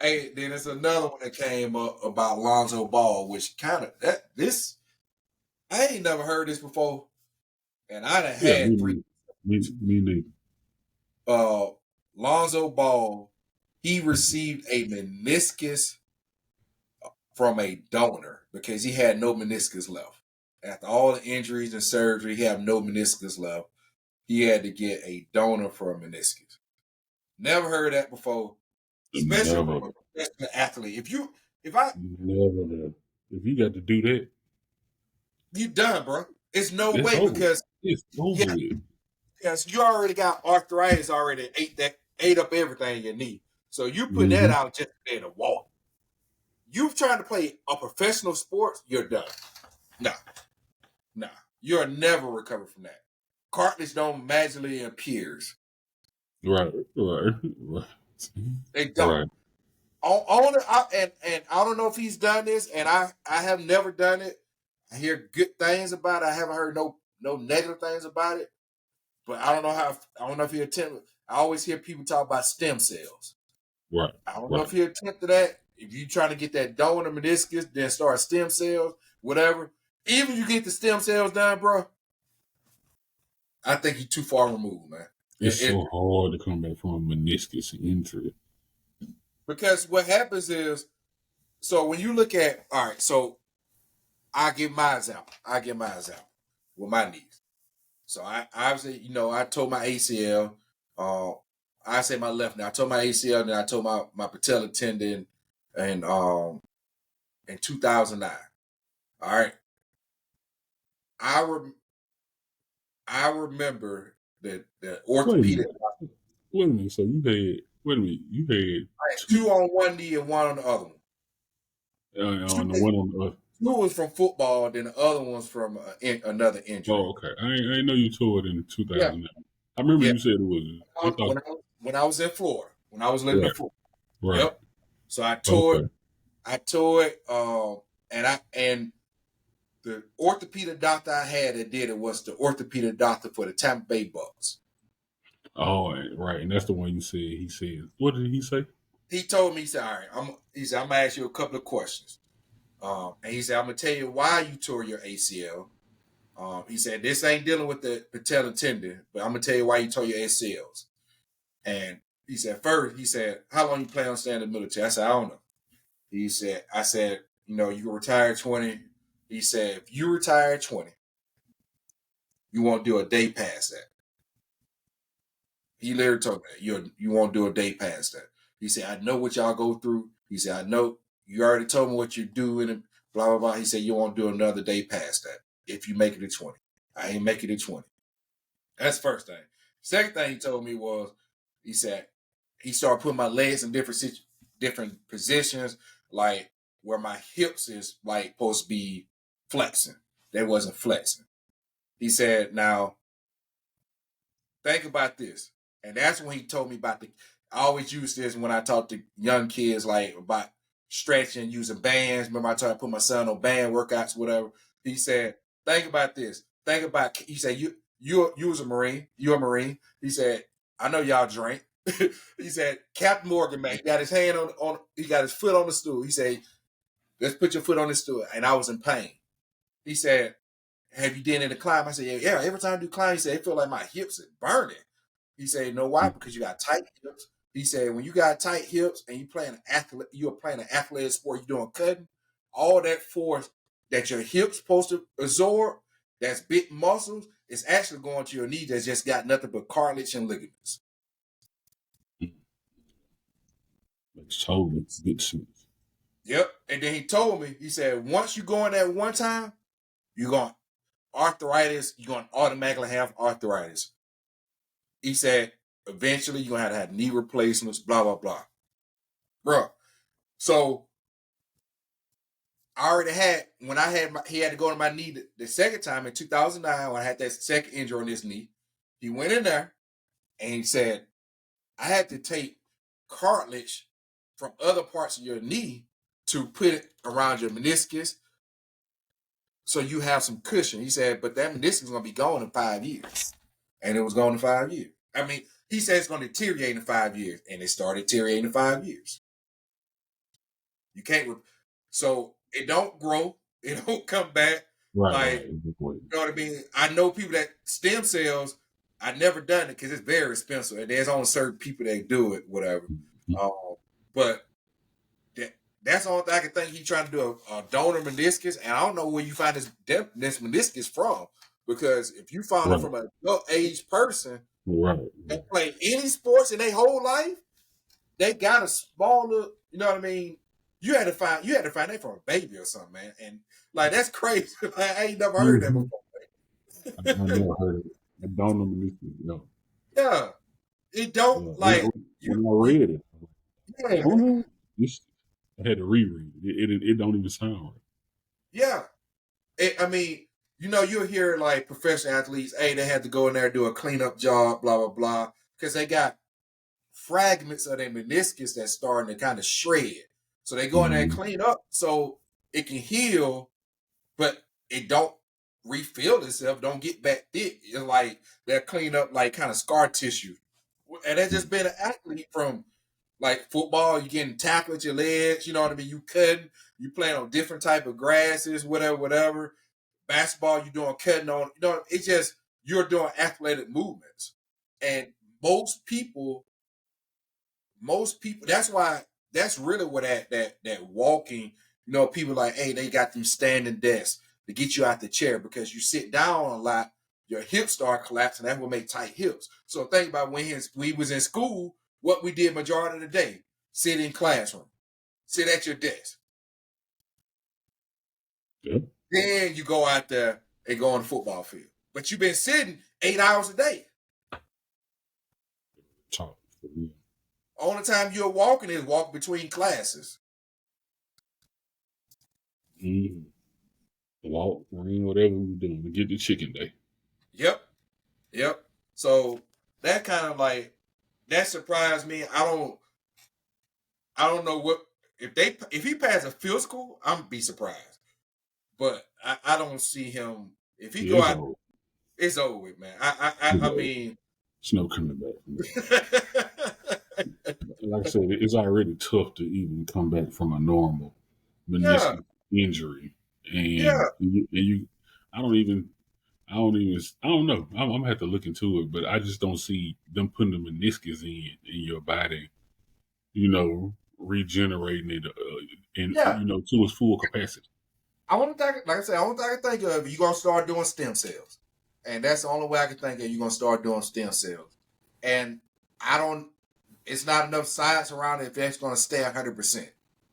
Hey, then there's another one that came up about Lonzo Ball, which kind of I ain't never heard this before, and I done had me neither. Lonzo Ball, he received a meniscus from a donor because he had no meniscus left. After all the injuries and surgery, he had no meniscus left. He had to get a donor for a meniscus. Never heard that before. Especially for a professional athlete. If you got to do that, you done, bro. It's no way over. Because it's over. Yes, you already got arthritis already ate up everything in your knee. So you put that out just to be able to walk. You trying to play a professional sport, you're done. Nah. You'll never recover from that. Cartilage don't magically appears. Right. They don't. Right. And I don't know if he's done this, and I have never done it. I hear good things about it. I haven't heard no negative things about it. But I don't know if he attempted. I always hear people talk about stem cells. Right. I don't know if he attempted that. If you're trying to get that donor meniscus, then start stem cells, whatever. Even if you get the stem cells done, bro, I think you're too far removed, man. It's so hard to come back from a meniscus injury. Because what happens is, so when you look at, all right, so I get mine out with my knees. So I obviously, I tore my ACL. I say my left knee. I tore my ACL, and I tore my patella tendon in 2009. All right. I remember that the orthopedic. Wait a minute. So you had two on one knee and one on the other one. On the one on the other. Two was from football, then the other one's from another injury. Oh, okay. I ain't know you tore it in 2009. I remember you said it was. When I was in Florida, when I was living in Florida. Right. Yep. So I tore it. I tore it. And the orthopedic doctor I had that did it was the orthopedic doctor for the Tampa Bay Bucks. Oh, right. And that's the one you said. He said, what did he say? He told me, he said, all right, I'm going to ask you a couple of questions. And he said, I'm going to tell you why you tore your ACL. He said, this ain't dealing with the patella tendon, but I'm going to tell you why you tore your ACLs. And he said, first, how long you plan on staying in the military? I said, I don't know. I said, you can retire at 20. He said, if you retire at 20, you won't do a day past that. He literally told me, you won't do a day past that. He said, I know what y'all go through. He said, I know you already told me what you're doing and blah, blah, blah. He said, you won't do another day past that if you make it to 20. I ain't making it 20. That's the first thing. Second thing he told me was, he said, he started putting my legs in different positions, like where my hips is like supposed to be flexing. They wasn't flexing. He said, now, think about this. And that's when he told me about I always use this when I talk to young kids, like about stretching, using bands. Remember I tried to put my son on band workouts, whatever. He said, think about this. He said, you was a Marine. You're a Marine. He said, I know y'all drink. He said, Captain Morgan, man, he got his hand he got his foot on the stool. He said, let's put your foot on the stool. And I was in pain. He said, have you done any climb? I said, yeah, every time I do climb, he said, it feel like my hips are burning. He said, you know why? Because you got tight hips. He said, when you got tight hips and you're playing an athletic sport, you're doing cutting, all that force that your hips supposed to absorb, that's big muscles, is actually going to your knee that's just got nothing but cartilage and ligaments. Makes totally good sense. Yep. And then he told me, he said, once you go in that one time, you're going arthritis, you're going to automatically have arthritis. He said, eventually you're going to have knee replacements, blah, blah, blah. Bro, so I already had, when he had to go to my knee the second time in 2009 when I had that second injury on his knee, he went in there and he said, I had to take cartilage from other parts of your knee to put it around your meniscus so you have some cushion. He said, but that meniscus is going to be gone in 5 years. And it was gone in 5 years. I mean, he said it's going to deteriorate in 5 years. And it started deteriorating in 5 years. You can't, so it don't grow. It don't come back. Right. You know what I mean? I know people that stem cells, I've never done it because it's very expensive. And there's only certain people that do it, whatever. But that's the only thing I can think he's trying to do, a donor meniscus. And I don't know where you find this meniscus from. Because if you find it from an adult age person that play any sports in their whole life, they got a smaller, you know what I mean? You had to find that from a baby or something, man. And like that's crazy. Like, I ain't never heard that before. I never heard of it. I don't know meniscus, no. Yeah. It don't when I read it. I had to reread it. It don't even sound right. Yeah. I mean, you know, you'll hear like professional athletes, hey, they had to go in there and do a cleanup job, blah, blah, blah, because they got fragments of their meniscus that's starting to kind of shred. So they go in there and clean up so it can heal, but it don't refill itself, don't get back thick. It's like they're clean up like kind of scar tissue. And that's just been an athlete from like football, you getting tackled with your legs, you know what I mean? You cutting, you playing on different type of grasses, whatever. Basketball, you're doing cutting on, you know, it's just, you're doing athletic movements. And most people, that's really what that walking, you know, people like, hey, they got them standing desks to get you out the chair because you sit down a lot, your hips start collapsing, that will make tight hips. So think about when we was in school, what we did majority of the day, sit in classroom, sit at your desk. Yep. Then you go out there and go on the football field. But you've been sitting 8 hours a day. Only time you're walking is walking between classes. Walk, ring, whatever we're doing to get the chicken day. Yep. So that kind of like, that surprised me. I don't know what, if he passed a physical, I'm gonna be surprised. But I don't see him. If he go out, it's over with, man. I mean, it's no coming back. Like I said, it's already tough to even come back from a normal meniscus injury, and you, I don't know. I'm gonna have to look into it, but I just don't see them putting the meniscus in your body, you know, regenerating it, and you know, to its full capacity. I want to think, like I said, I want to think of you're gonna start doing stem cells, and that's the only way I can think of. You're gonna start doing stem cells, and It's not enough science around it if that's going to stay 100%.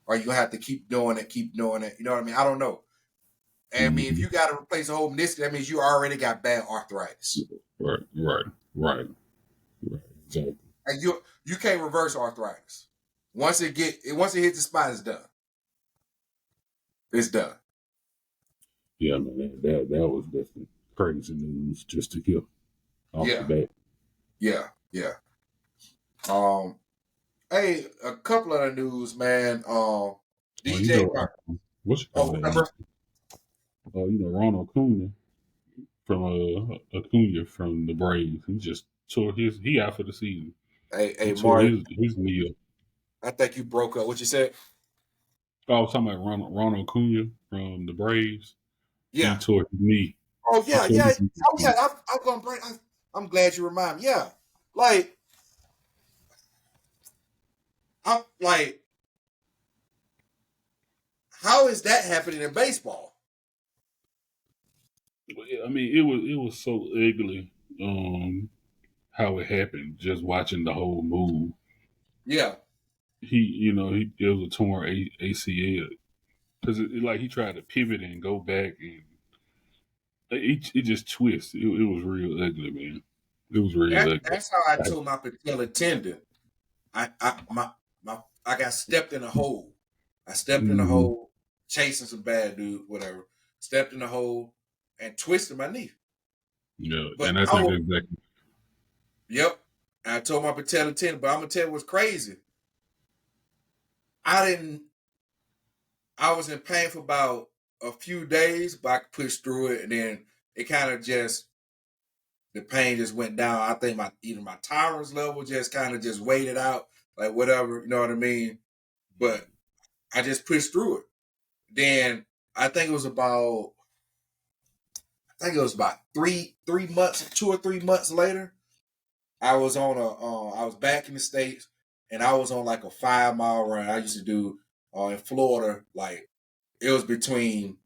Or you have to keep doing it. You know what I mean? I don't know. And I mean, if you got to replace a whole meniscus, that means you already got bad arthritis. Right. Exactly. And you can't reverse arthritis. Once it hits the spine, it's done. It's done. Yeah, man, that was definitely crazy news just to hear off the bat. Yeah. Hey, a couple of the news, man. DJ. What's your call? Ronald Acuna from the Braves. He just tore he out for the season. Hey, Mark. His knee up. I think you broke up. What you said? I was talking about Ronald Acuna from the Braves. Yeah. He tore his knee. Oh yeah. I'm gonna bring. I'm glad you remind me. Yeah, I'm like, how is that happening in baseball? I mean, it was so ugly. How it happened. Just watching the whole move. Yeah. It was a torn ACL because he tried to pivot and go back and it just twists. It was real ugly, man. It was real ugly. That's how I told my patella tendon. I got stepped in a hole. I stepped in a hole, chasing some bad dude, whatever. Stepped in a hole and twisted my knee. Yeah, but and that's exactly. Yep. And I told my patella tendon, but I'm gonna tell you what's crazy. I was in pain for about a few days, but I pushed through it, and then it kind of the pain just went down. I think my tolerance level just kind of just waited out, like whatever, you know what I mean? But I just pushed through it. Then I think it was about 2 or 3 months later, I was I was back in the States, and I was on like a 5-mile run. I used to do in Florida, like it was between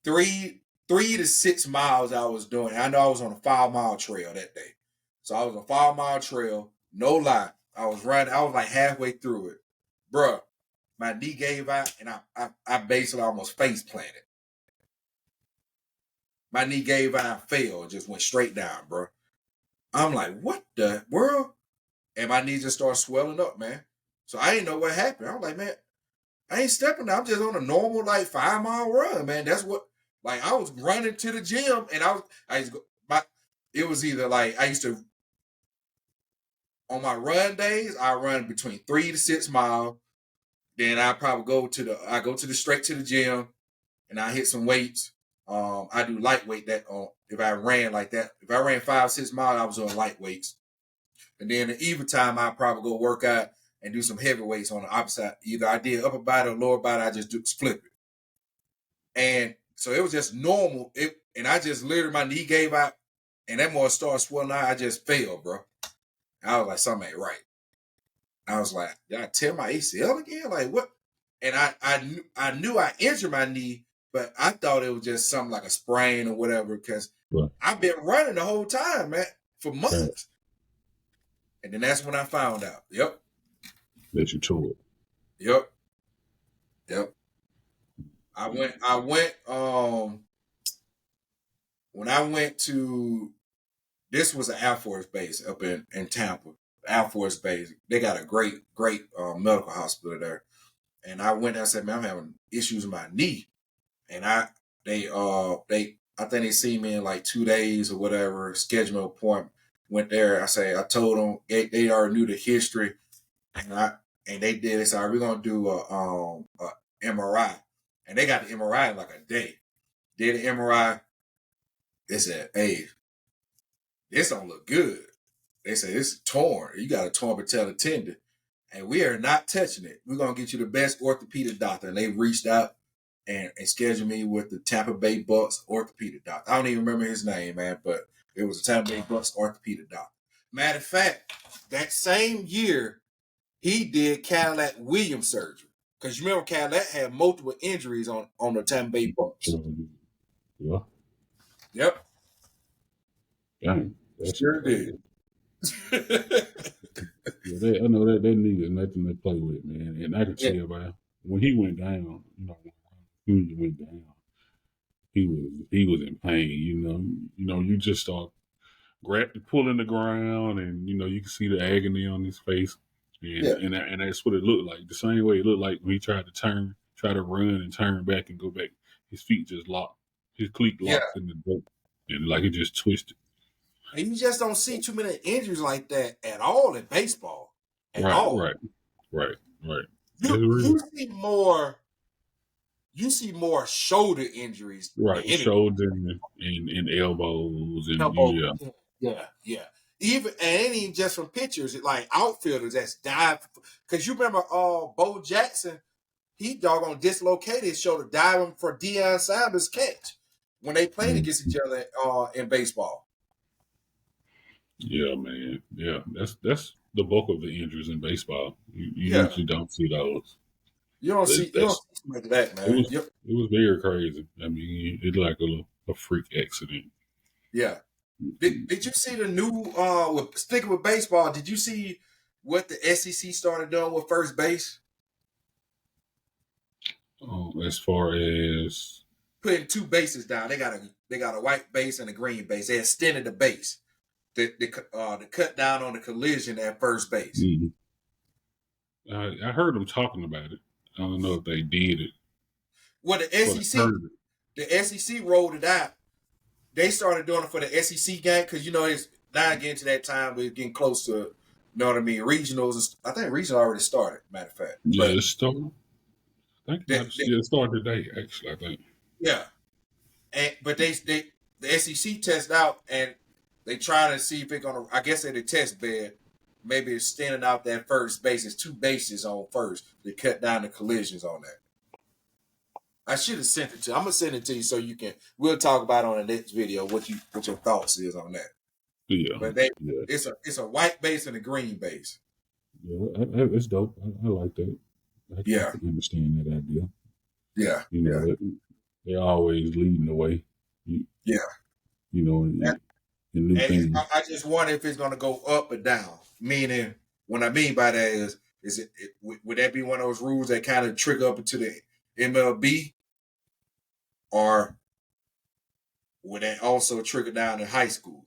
3 to 6 miles I was doing. I know I was on a 5-mile trail that day. So I was on a 5-mile trail, no lie. I was running, I was like halfway through it. Bruh, my knee gave out and I basically almost face planted. My knee gave out and fell, just went straight down, bro. I'm like, what the world? And my knee just started swelling up, man. So I didn't know what happened. I was like, man, I ain't stepping. I'm just on a normal 5-mile run, man. That's what, I was running to the gym, and it was either I used to, on my run days, I run between 3 to 6 miles. Then I probably go straight to the gym, and I hit some weights. I do lightweight if I ran like that. If I ran 5, 6 miles, I was on light weights. And then the even time, I probably go work out and do some heavy weights on the opposite. Either I did upper body or lower body, I just flip it. And so it was just normal. And I just literally, my knee gave out, and that more started swelling out. I just fell, bro. I was like, something ain't right. I was like, did I tear my ACL again? Like what? And I knew I injured my knee, but I thought it was just something like a sprain or whatever, because I've been running the whole time, man, for months. Right. And then that's when I found out. Yep. That you tore it. Yep. I went when I went to, this was an Air Force base up in Tampa. Air Force base. They got a great medical hospital there. And I went there, I said, man, I'm having issues with my knee. And I think they see me in 2 days or whatever, scheduled an appointment. Went there. I told them they already knew the history, and they did. They said, we're gonna do a MRI, and they got the MRI in a day. Did the MRI. They said, hey, this don't look good. They said, it's torn. You got a torn patella tendon, and we are not touching it. We're gonna get you the best orthopedic doctor. And they reached out and scheduled me with the Tampa Bay Bucks orthopedic doctor. I don't even remember his name, man, but it was a Tampa Bay Bucks orthopedic doctor. Matter of fact, that same year, he did Cadillac Williams surgery. Because you remember Cadillac had multiple injuries on the Tampa Bay Bucks. Yeah. Yep. Dang. Sure did. I know that nigga is nothing to play with, man. And I can tell by when he went down, when he went down, he was in pain. You just start pulling the ground, and you can see the agony on his face, and that's what it looked like. The same way it looked like when he tried to run and turn back and go back. His feet just locked, his cleat locked in the dirt, and like it just twisted. And you just don't see too many injuries like that at all in baseball. Right. You see more shoulder injuries. Right, shoulder and elbows and yeah. Even just from pitchers, like outfielders that's dive. Because you remember Bo Jackson, he doggone dislocated his shoulder diving for Deion Sanders' catch when they played against each other in baseball. Yeah, man. Yeah, that's the bulk of the injuries in baseball. You usually don't see those. You don't see something like that, man. It was very crazy. I mean, it like a freak accident. Yeah. Did you see the new sticking with baseball? Did you see what the SEC started doing with first base? As far as putting two bases down, they got a white base and a green base. They extended the base to cut down on the collision at first base. Mm-hmm. I heard them talking about it. I don't know if they did it. Well, the SEC rolled it out. They started doing it for the SEC game because it's now getting to that time where it's getting close to, you know what I mean, regionals. I think regional already started. Matter of fact, yeah, it started. I think it started today. Actually, I think. Yeah, but the SEC test out and they trying to see if they're gonna. I guess they test bed. Maybe it's standing out that first base. It's two bases on first. They cut down the collisions on that. I should have sent it to you. I'm gonna send it to you so you can. We'll talk about it on the next video what your thoughts is on that. Yeah, but it's a white base and a green base. Yeah, it's dope. I like that. I can understand that idea. Yeah, they're always leading the way. New things. I just wonder if it's gonna go up or down. Meaning, what I mean by that is it would that be one of those rules that kind of trigger up into the MLB, or would that also trigger down to high school?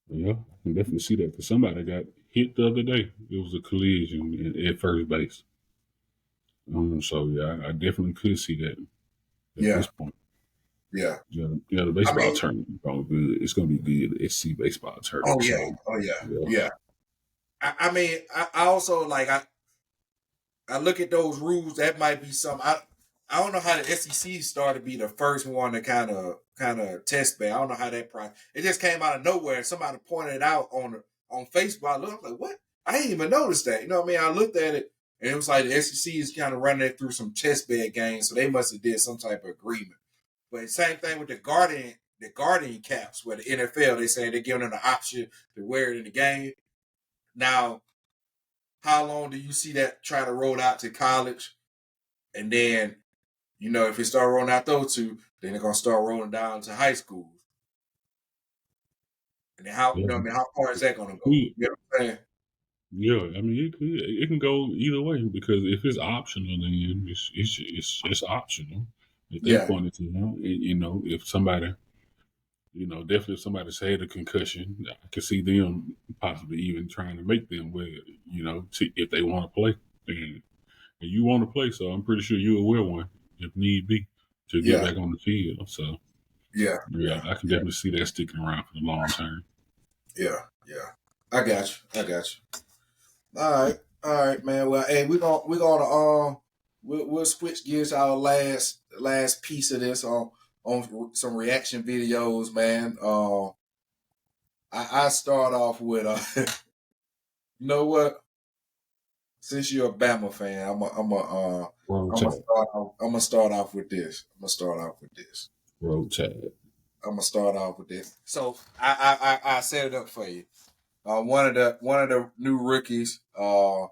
Yeah, I can definitely see that because somebody got hit the other day. It was a collision at first base. So yeah, I definitely could see that at this point. Yeah. The baseball tournament is going to be good. It's going to be good. The SC baseball tournament. Yeah. I mean, I also like I look at those rules. That might be something. I don't know how the SEC started to be the first one to kind of test ban. I don't know how that process. It just came out of nowhere. Somebody pointed it out on Facebook. I was like, what? I didn't even notice that. You know what I mean? I looked at it and it was like the SEC is kind of running it through some test bed games, so they must have did some type of agreement. But same thing with the Guardian caps, where the NFL they say they're giving them the option to wear it in the game. Now, how long do you see that try to roll out to college? And then, if it start rolling out those two, then they're gonna start rolling down to high schools. And then how far is that gonna go? You know what I'm saying? Yeah, I mean it can go either way because if it's optional, then it's optional. If they pointed to if somebody, definitely if somebody had a concussion, I could see them possibly even trying to make them wear, if they want to play. And you want to play, so I'm pretty sure you'll wear one if need be to get back on the field. So I can definitely see that sticking around for the long term. Yeah. I got you. All right, man. Well, hey, we'll switch gears to our last piece of this on some reaction videos, man. I start off with you know what? Since you're a Bama fan, I'm gonna start off with this. Road Tide. I'm gonna start off with this. So I set it up for you. One of the new rookies for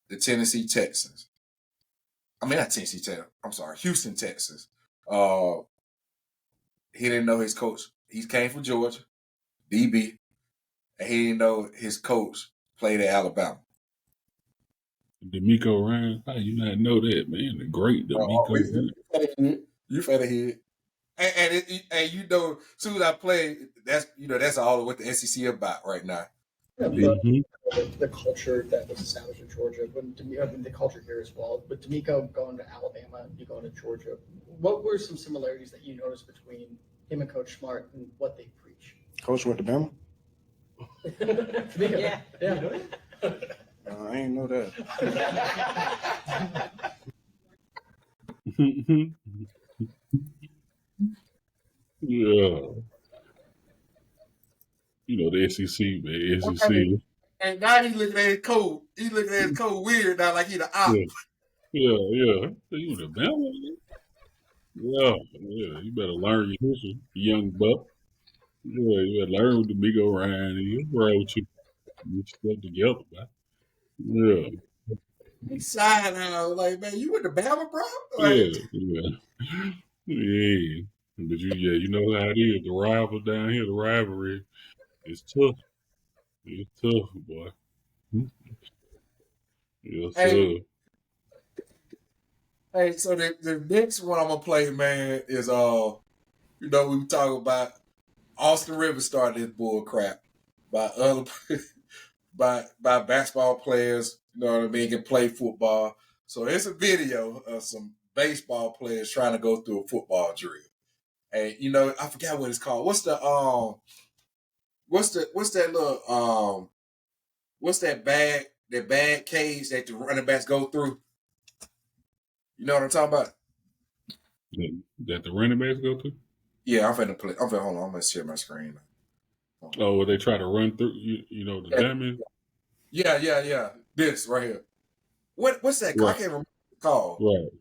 the Tennessee Texans. I mean, not Tennessee Texans. I'm sorry, Houston Texans. he didn't know his coach. He came from Georgia, DB, and he didn't know his coach played at Alabama. D'Amico Ryan, how you not know that, man? The great D'Amico Ryan. You finna hear it. And you know, as soon as I play, that's all what the SEC about right now. The culture that was established in Georgia, the culture here as well. But D'Amico going to Alabama, you going to Georgia. What were some similarities that you noticed between him and Coach Smart and what they preach? Coach went to Bama? Yeah. I ain't know that. Yeah. You know, the SEC, man. SEC. And now he's looking at his code. He's looking at his code weird now, like he the op. Yeah. You the Bama? Yeah. You better learn your history, young buck. Yeah, you better learn with D'Amico Ryan. He's wrong with you. Get stuff together, man. Yeah. He signed out like, man, you with the Bama, bro? Yeah. But you know how it is. The rivals down here, the rivalry, it's tough. It's tough, boy. Yes, sir. Hey, so the next one I'm gonna play, man, is we were talking about Austin Rivers started this bull crap by other by basketball players, you know what I mean, can play football. So it's a video of some baseball players trying to go through a football drill. And I forgot what it's called. What's that bag cage that the running backs go through? You know what I'm talking about? That the running backs go through? Yeah, I'm finna play. Hold on, I'm gonna share my screen. Oh, where they try to run through, the diamond? Yeah. This right here. What's that? Right. I can't remember the call. Right.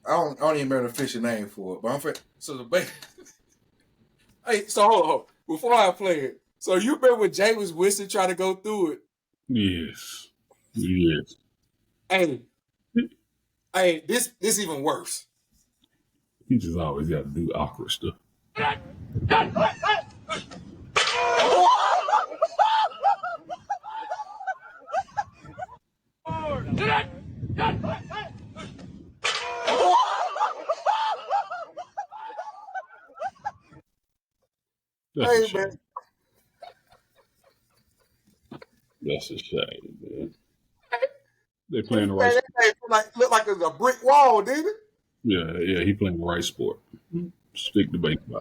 I don't even remember the official name for it. But I'm finna. So the Hey, so hold on. Before I play it, so you remember when Jameis Winston tried to go through it? Yes. Hey, this even worse. He just always got to do awkward stuff. That's man. That's a shame, man. They playing the right sport. Look like it's a brick wall, didn't it? Yeah, he playing the right sport. Stick to baseball.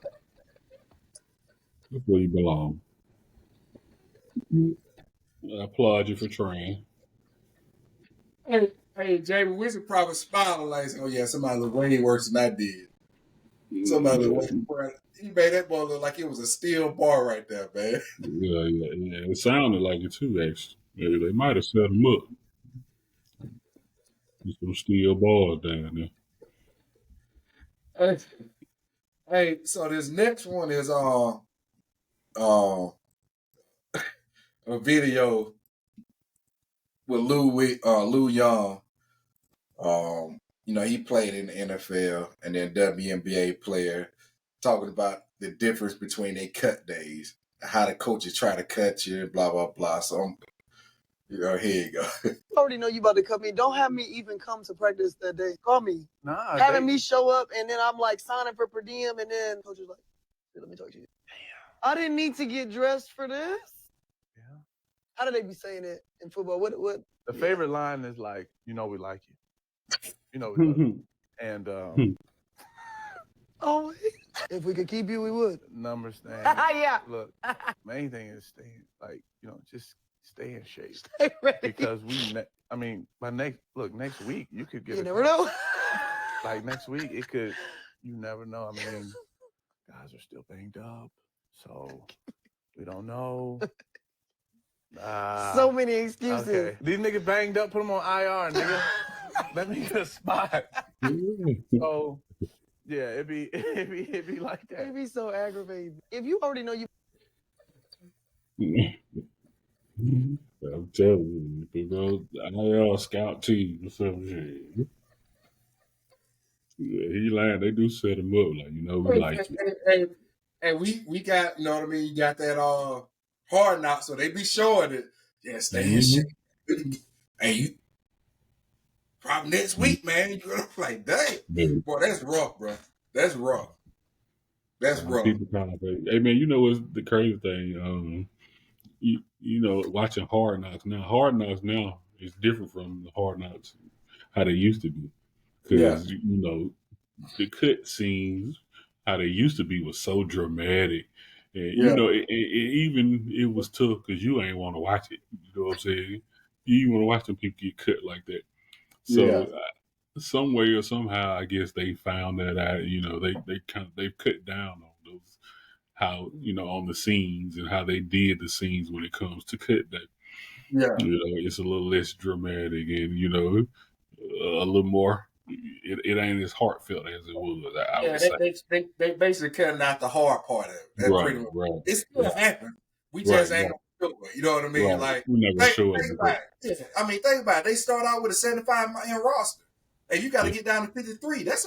That's where you belong. I applaud you for trying. Hey, Jamie Winston probably smiling like, oh yeah, somebody look way worse than I did. Somebody look way. He made that ball look like it was a steel bar right there, man. Yeah. It sounded like it too, actually. Maybe they might have set him up. Just some steel bars down there. Hey, so this next one is a video with Lou Young. He played in the NFL and then WNBA player, talking about the difference between their cut days, how the coaches try to cut you, blah blah blah. So here you go. I already know you about to cut me. Don't have me even come to practice that day. Call me. Having me show up and then I'm like signing for per diem and then coach is like, hey, let me talk to you. Damn. I didn't need to get dressed for this. Yeah. How do they be saying it in football? What? The favorite line is like, we like you. We love you. And oh, if we could keep you, we would. Numbers thing. Yeah. Look, main thing is staying, just stay in shape. Stay ready. Because by next week you could get. You never know. Like next week you never know. Guys are still banged up, so we don't know. So many excuses. Okay. These niggas banged up, put them on IR, nigga. Let me get a spot. So yeah, it'd be like that. It'd be so aggravating. If you already know you. I'm telling you, IR scout team or some shit. Yeah, he lying. They do set him up, like, we like it. And we got, you know what I mean? You got that hard knock, so they be showing it. Yeah, stay in shape. And you probably next week, man. You're like, dang, boy, that's rough, bro. That's rough. That's rough. People kind of, hey man, what's the crazy thing? Watching Hard Knocks now. Hard Knocks now is different from the Hard Knocks how they used to be, because the cut scenes how they used to be was so dramatic, and it was tough because you ain't want to watch it. You know what I'm saying? You want to watch them people get cut like that. So some way or somehow, I guess they found that out. They've cut down on those, how on the scenes and how they did the scenes when it comes to cut that. Yeah, it's a little less dramatic and a little more. It ain't as heartfelt as it was. I would say. They basically cutting out the hard part of it. That's pretty much. Right. It still happens. We just ain't gonna do it. You know what I mean? Right. Like, we never show it. Think about it. They start out with a 75-man roster, and you got to get down to 53. That's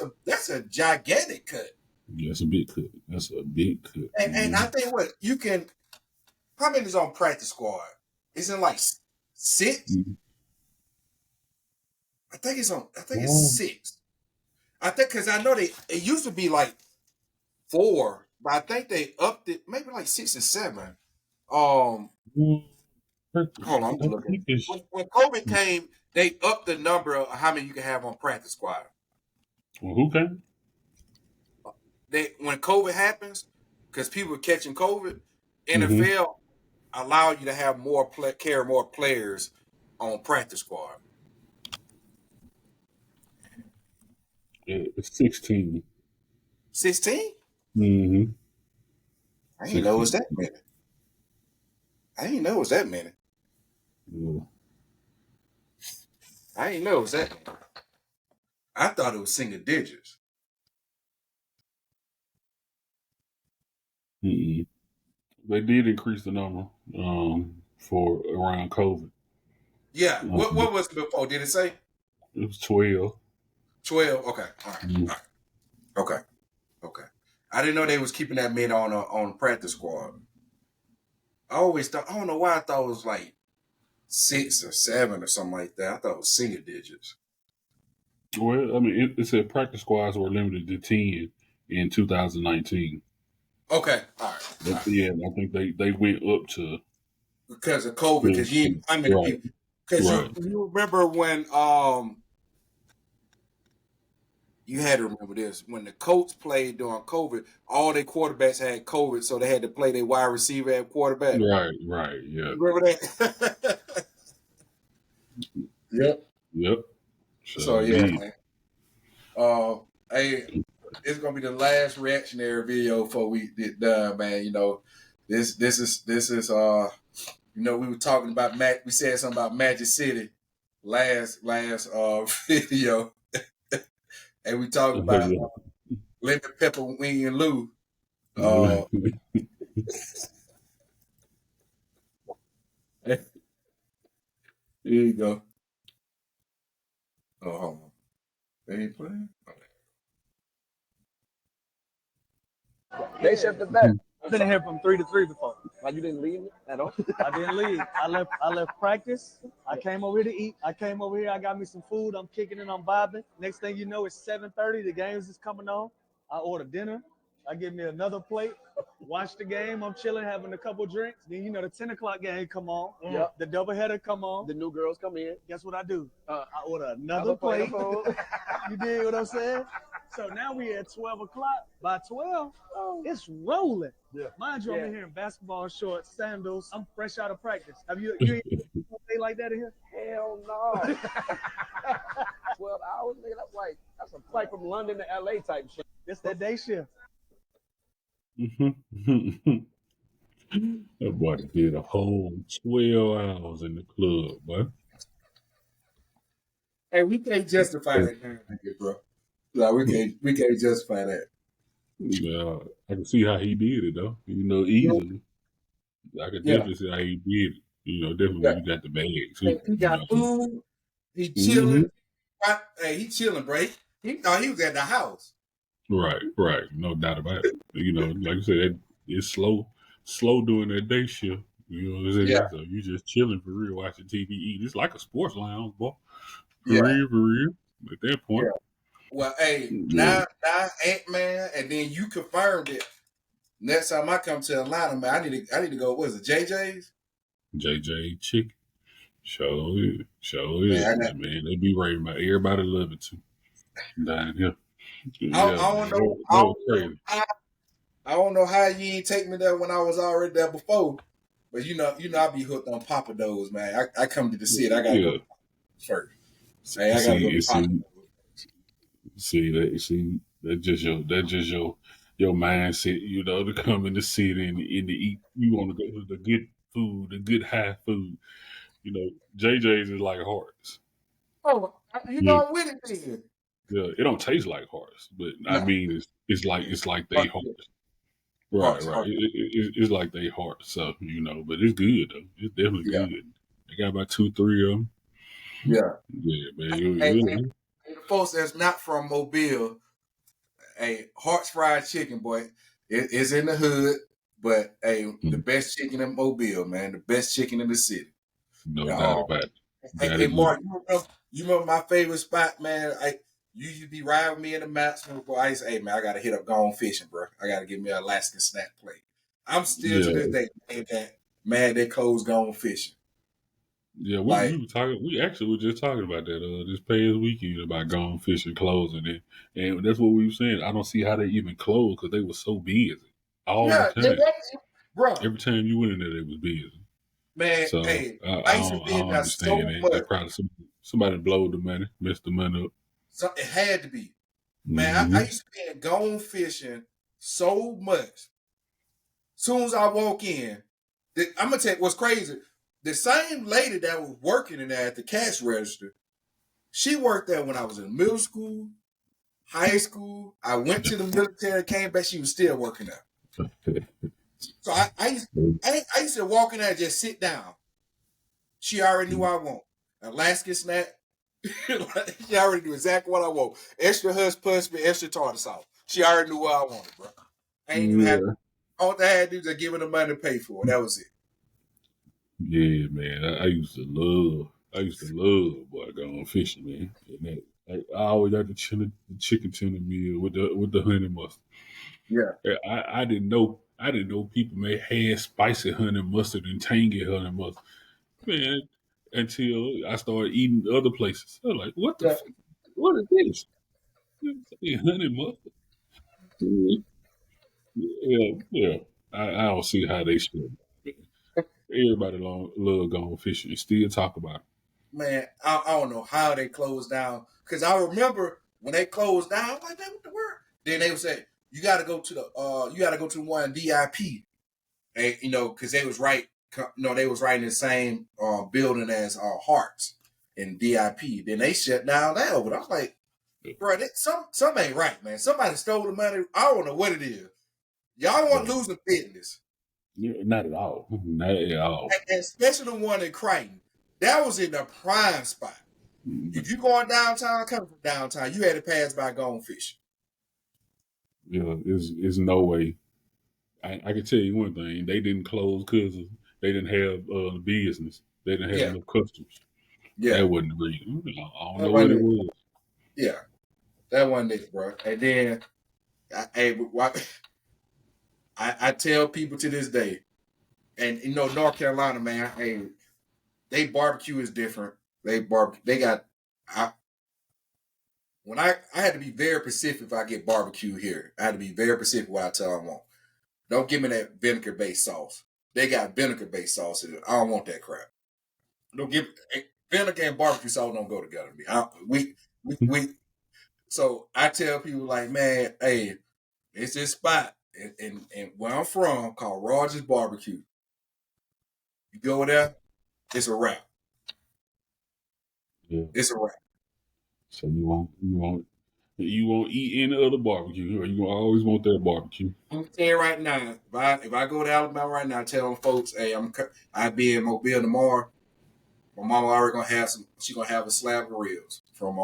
a gigantic cut. Yeah, that's a big cut. And I think you can. How many is on practice squad? Isn't like 6? Mm-hmm. I think it's 6. I think because I know it used to be like 4, but I think they upped it maybe like 6 or 7. Hold on, I'm looking. When COVID came, they upped the number of how many you can have on practice squad. Well, who came? When COVID happens, because people are catching COVID, NFL allow you to have carry more players on practice squad. It's 16. 16? Mm-hmm. I didn't know it was that many. Yeah. I didn't know it was that many. I thought it was single digits. Mm-mm. They did increase the number for around COVID. Yeah. What was it before? Did it say? It was 12. 12. Okay. All right. All right. Okay. I didn't know they was keeping that many on practice squad. I always thought. I don't know why I thought it was like 6 or 7 or something like that. I thought it was single digits. Well, I mean, it said practice squads were limited to 10 in 2019. Okay. All right. Yeah, I think they went up to because of COVID. Because you remember when you had to remember this when the Colts played during COVID, all their quarterbacks had COVID, so they had to play their wide receiver at quarterback. Right. Yeah. Remember that? Yep. So yeah, man. Hey, it's gonna be the last reactionary video before we get done, man. This is we were talking about we said something about Magic City last video, and we talked about lemon pepper wing and Lou. Here you go. Oh, hold on. They ain't playing? They shifted back. I've been in here from 3 to 3 before. Like, you didn't leave at all? I didn't leave. I left practice. I came over here to eat. I came over here. I got me some food. I'm kicking it. I'm vibing. Next thing you know, it's 7:30. The game's just coming on. I order dinner. I give me another plate. Watch the game. I'm chilling, having a couple drinks. Then, the 10 o'clock game come on. Yep. The doubleheader come on. The new girls come in. Guess what I do? I order another plate. You dig what I'm saying? So now we at 12 o'clock. By 12, it's rolling. Yeah. Mind you, I'm in here in basketball shorts, sandals. I'm fresh out of practice. Have you ain't day like that in here? Hell no. 12 hours, nigga. That's a flight from London to LA type shit. It's that day shift. That boy did a whole 12 hours in the club, boy. Hey, we can't justify that, bro. Like, we can't justify that. Yeah, I can see how he did it though. Easily. I can definitely see how he did it. Definitely when you got the bag. He got food. He chilling. Hey, he chilling, bro. He thought he was at the house. Right. No doubt about it. Like you said, it's slow doing that day shift. You know what I'm saying? Yeah. So you just chilling for real, watching TV, eating. It's like a sports lounge, boy. For Yeah. real. At that point. Yeah. Well, hey, now Ant-Man, and then you confirmed it. Next time I come to Atlanta, man, I need to go. What is it, JJ's? JJ Chicken. Sure is. Man, they be raving about everybody love it too. Down here. I don't know how you ain't take me there when I was already there before. But I be hooked on Papa Do's, man. I come to the city. I gotta go first. Hey, I gotta go to Papa Do's. See, that's just your mindset, to come in the city and to eat. You want to go to the good food, the good high food. JJ's is like Hearts. Oh, I'm with it then. Yeah, it don't taste like Hearts, but no. I mean, it's like they Hearts. Right. It's like they Hearts, so but it's good though. It's definitely good. They got about 2-3 of them. Yeah, man. Hey, the folks that's not from Mobile, Hearts fried chicken, boy, it's in the hood, but the best chicken in Mobile, man, the best chicken in the city. No doubt about it. Hey, Mark, you remember my favorite spot, man? You used to be riding with me in the mountains, boy. I used to say, hey, man, I got to hit up Gone Fishing, bro. I got to get me an Alaskan snack plate. I'm still to this day mad they closed Gone Fishing. Yeah, we actually were just talking about that this past weekend about Gone Fishing closing it, and that's what we were saying. I don't see how they even closed because they were so busy all the time. Bro. Every time you went in there, they was busy. Man, so I used to be in there so much. They probably somebody blowed the money, messed the money up. So it had to be. Man, I used to be in Gone Fishing so much. Soon as I walk in, I'm gonna tell you what's crazy. The same lady that was working in there at the cash register, she worked there when I was in middle school, high school. I went to the military, came back, she was still working there. So I used to walk in there and just sit down. She already knew what I want. Alaskan snack. She already knew exactly what I want. Extra hush push, extra tartar sauce. She already knew what I wanted, bro. I ain't even had all I had to do was give her the money to pay for it. That was it. Yeah, man. I used to love boy Gone Fishing, man. And I always got the chicken tender meal with the honey mustard. Yeah. I didn't know people had spicy honey mustard and tangy honey mustard. Man, until I started eating other places. I was like, what the fuck? What is this? Honey mustard? Yeah. I don't see how they should. Everybody love Gone Fishing and still talk about it. Man, I don't know how they closed down. Because I remember when they closed down, I was like, what the word? Then they would say, you got to go to the one in DIP. And, because they was right. They was right in the same building as Hearts in DIP. Then they shut down that over. I was like, bro, something ain't right, man. Somebody stole the money. I don't know what it is. Y'all want losing business. Yeah, not at all. Not at all. And especially the one in Crichton. That was in the prime spot. If you going downtown, coming from downtown, you had to pass by Gone Fishing. Yeah, there's no way. I can tell you one thing: they didn't close because they didn't have the business. They didn't have enough customers. Yeah, that wasn't the reason. I don't know what it was. Yeah, that wasn't it, bro. And then, I tell people to this day, and North Carolina, man, they barbecue is different. They got. When I had to be very specific if I get barbecue here. I had to be very specific what I tell them I want. Don't give me that vinegar-based sauce. They got vinegar-based sauce in it. I don't want that crap. Don't give vinegar and barbecue sauce don't go together to me. We So I tell people like, man, hey, it's this spot and where I'm from called Rogers Barbecue. You go there, it's a wrap. Yeah. It's a wrap. So you won't eat any other barbecue, or you always want that barbecue. I'm saying right now, if I go to Alabama right now, tell them folks, hey, I be in Mobile tomorrow. My mama already gonna have some. She gonna have a slab of ribs from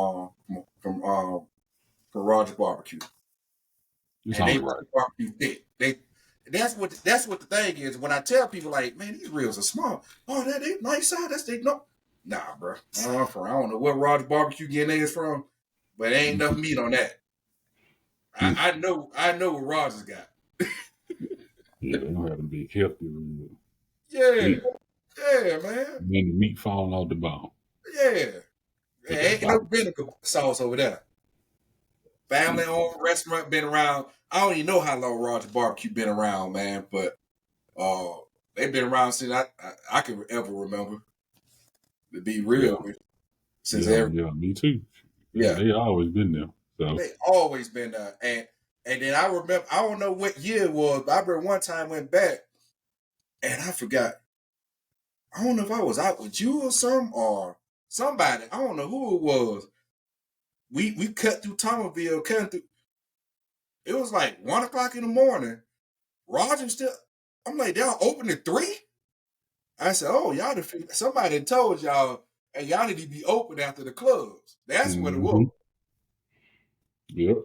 for Roger Barbecue. It's And only they right. barbecue thick. That's what the thing is. When I tell people like, man, these reels are small. Oh, they nice side. That's they no. Nah, bro. I don't know what Roger Barbecue getting theirs from, but there ain't enough meat on that. I know what Roger's got. Yeah, they don't have to be healthy real. Yeah. Yeah, man. And then the meat falling off the bone. Yeah. Ain't no vinegar sauce over there. Family-owned restaurant, been around. I don't even know how long Roger Barbecue been around, man, but they've been around since I can ever remember. To be real, since me too. Yeah, they always been there. So they always been there, and then I remember. I don't know what year it was, but I remember one time went back, and I forgot. I don't know if I was out with you or somebody. I don't know who it was. We cut through Thomasville, it was like 1:00 in the morning. Roger still. I'm like, y'all open at 3? I said, oh, y'all somebody told y'all, hey, y'all need to be open after the clubs. That's what it was. Yep.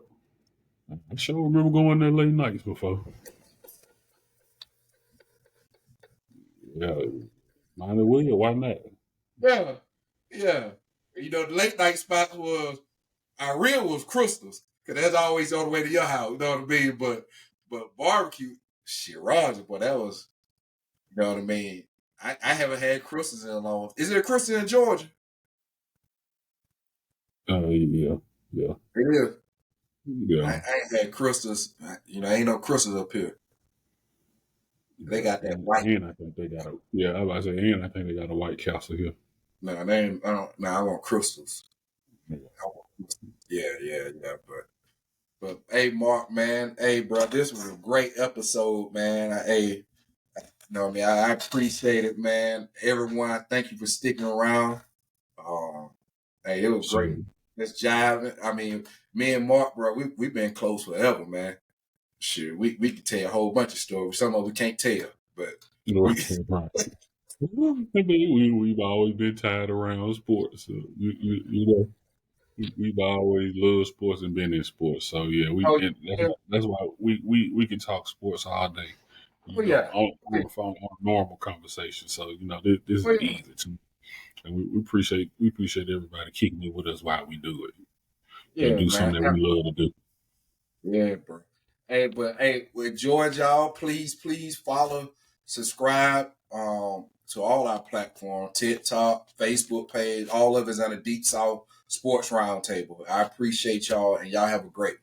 I sure remember going there late nights before. Yeah. Might as well, why not? Yeah. Yeah. You know, the late night spots our real was Crystals, because that's always on the way to your house, you know what I mean? But barbecue, shit, Roger, boy, that was, you know what I mean? I haven't had Crystals in a long time. Is there a Crystal in Georgia? Yeah. It is. Yeah. I ain't had Crystals. You know, ain't no Crystals up here. They got that white. And I think they got I was about to say, and I think they got a White Castle here. No, they ain't. I want Crystals. Yeah. But hey, Mark, man, hey, bro, this was a great episode, man. I appreciate it, man. Everyone, thank you for sticking around. Hey, it was great. Let's jive. I mean, me and Mark, bro, we've been close forever, man. Shit, we can tell a whole bunch of stories. Some of them we can't tell, but Right. We've always been tied around sports. So you know, we've always loved sports and been in sports. So yeah, that's why we can talk sports all day. On a normal conversation. So you know, this is easy too, and we appreciate everybody kicking it with us while we do it. Yeah, do something that we love to do. Yeah, bro. Hey, we enjoyed y'all. Please follow, subscribe to all our platforms, TikTok, Facebook page, all of us on the Deep South Sports Roundtable. I appreciate y'all, and y'all have a great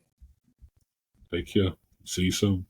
one. Take care. See you soon.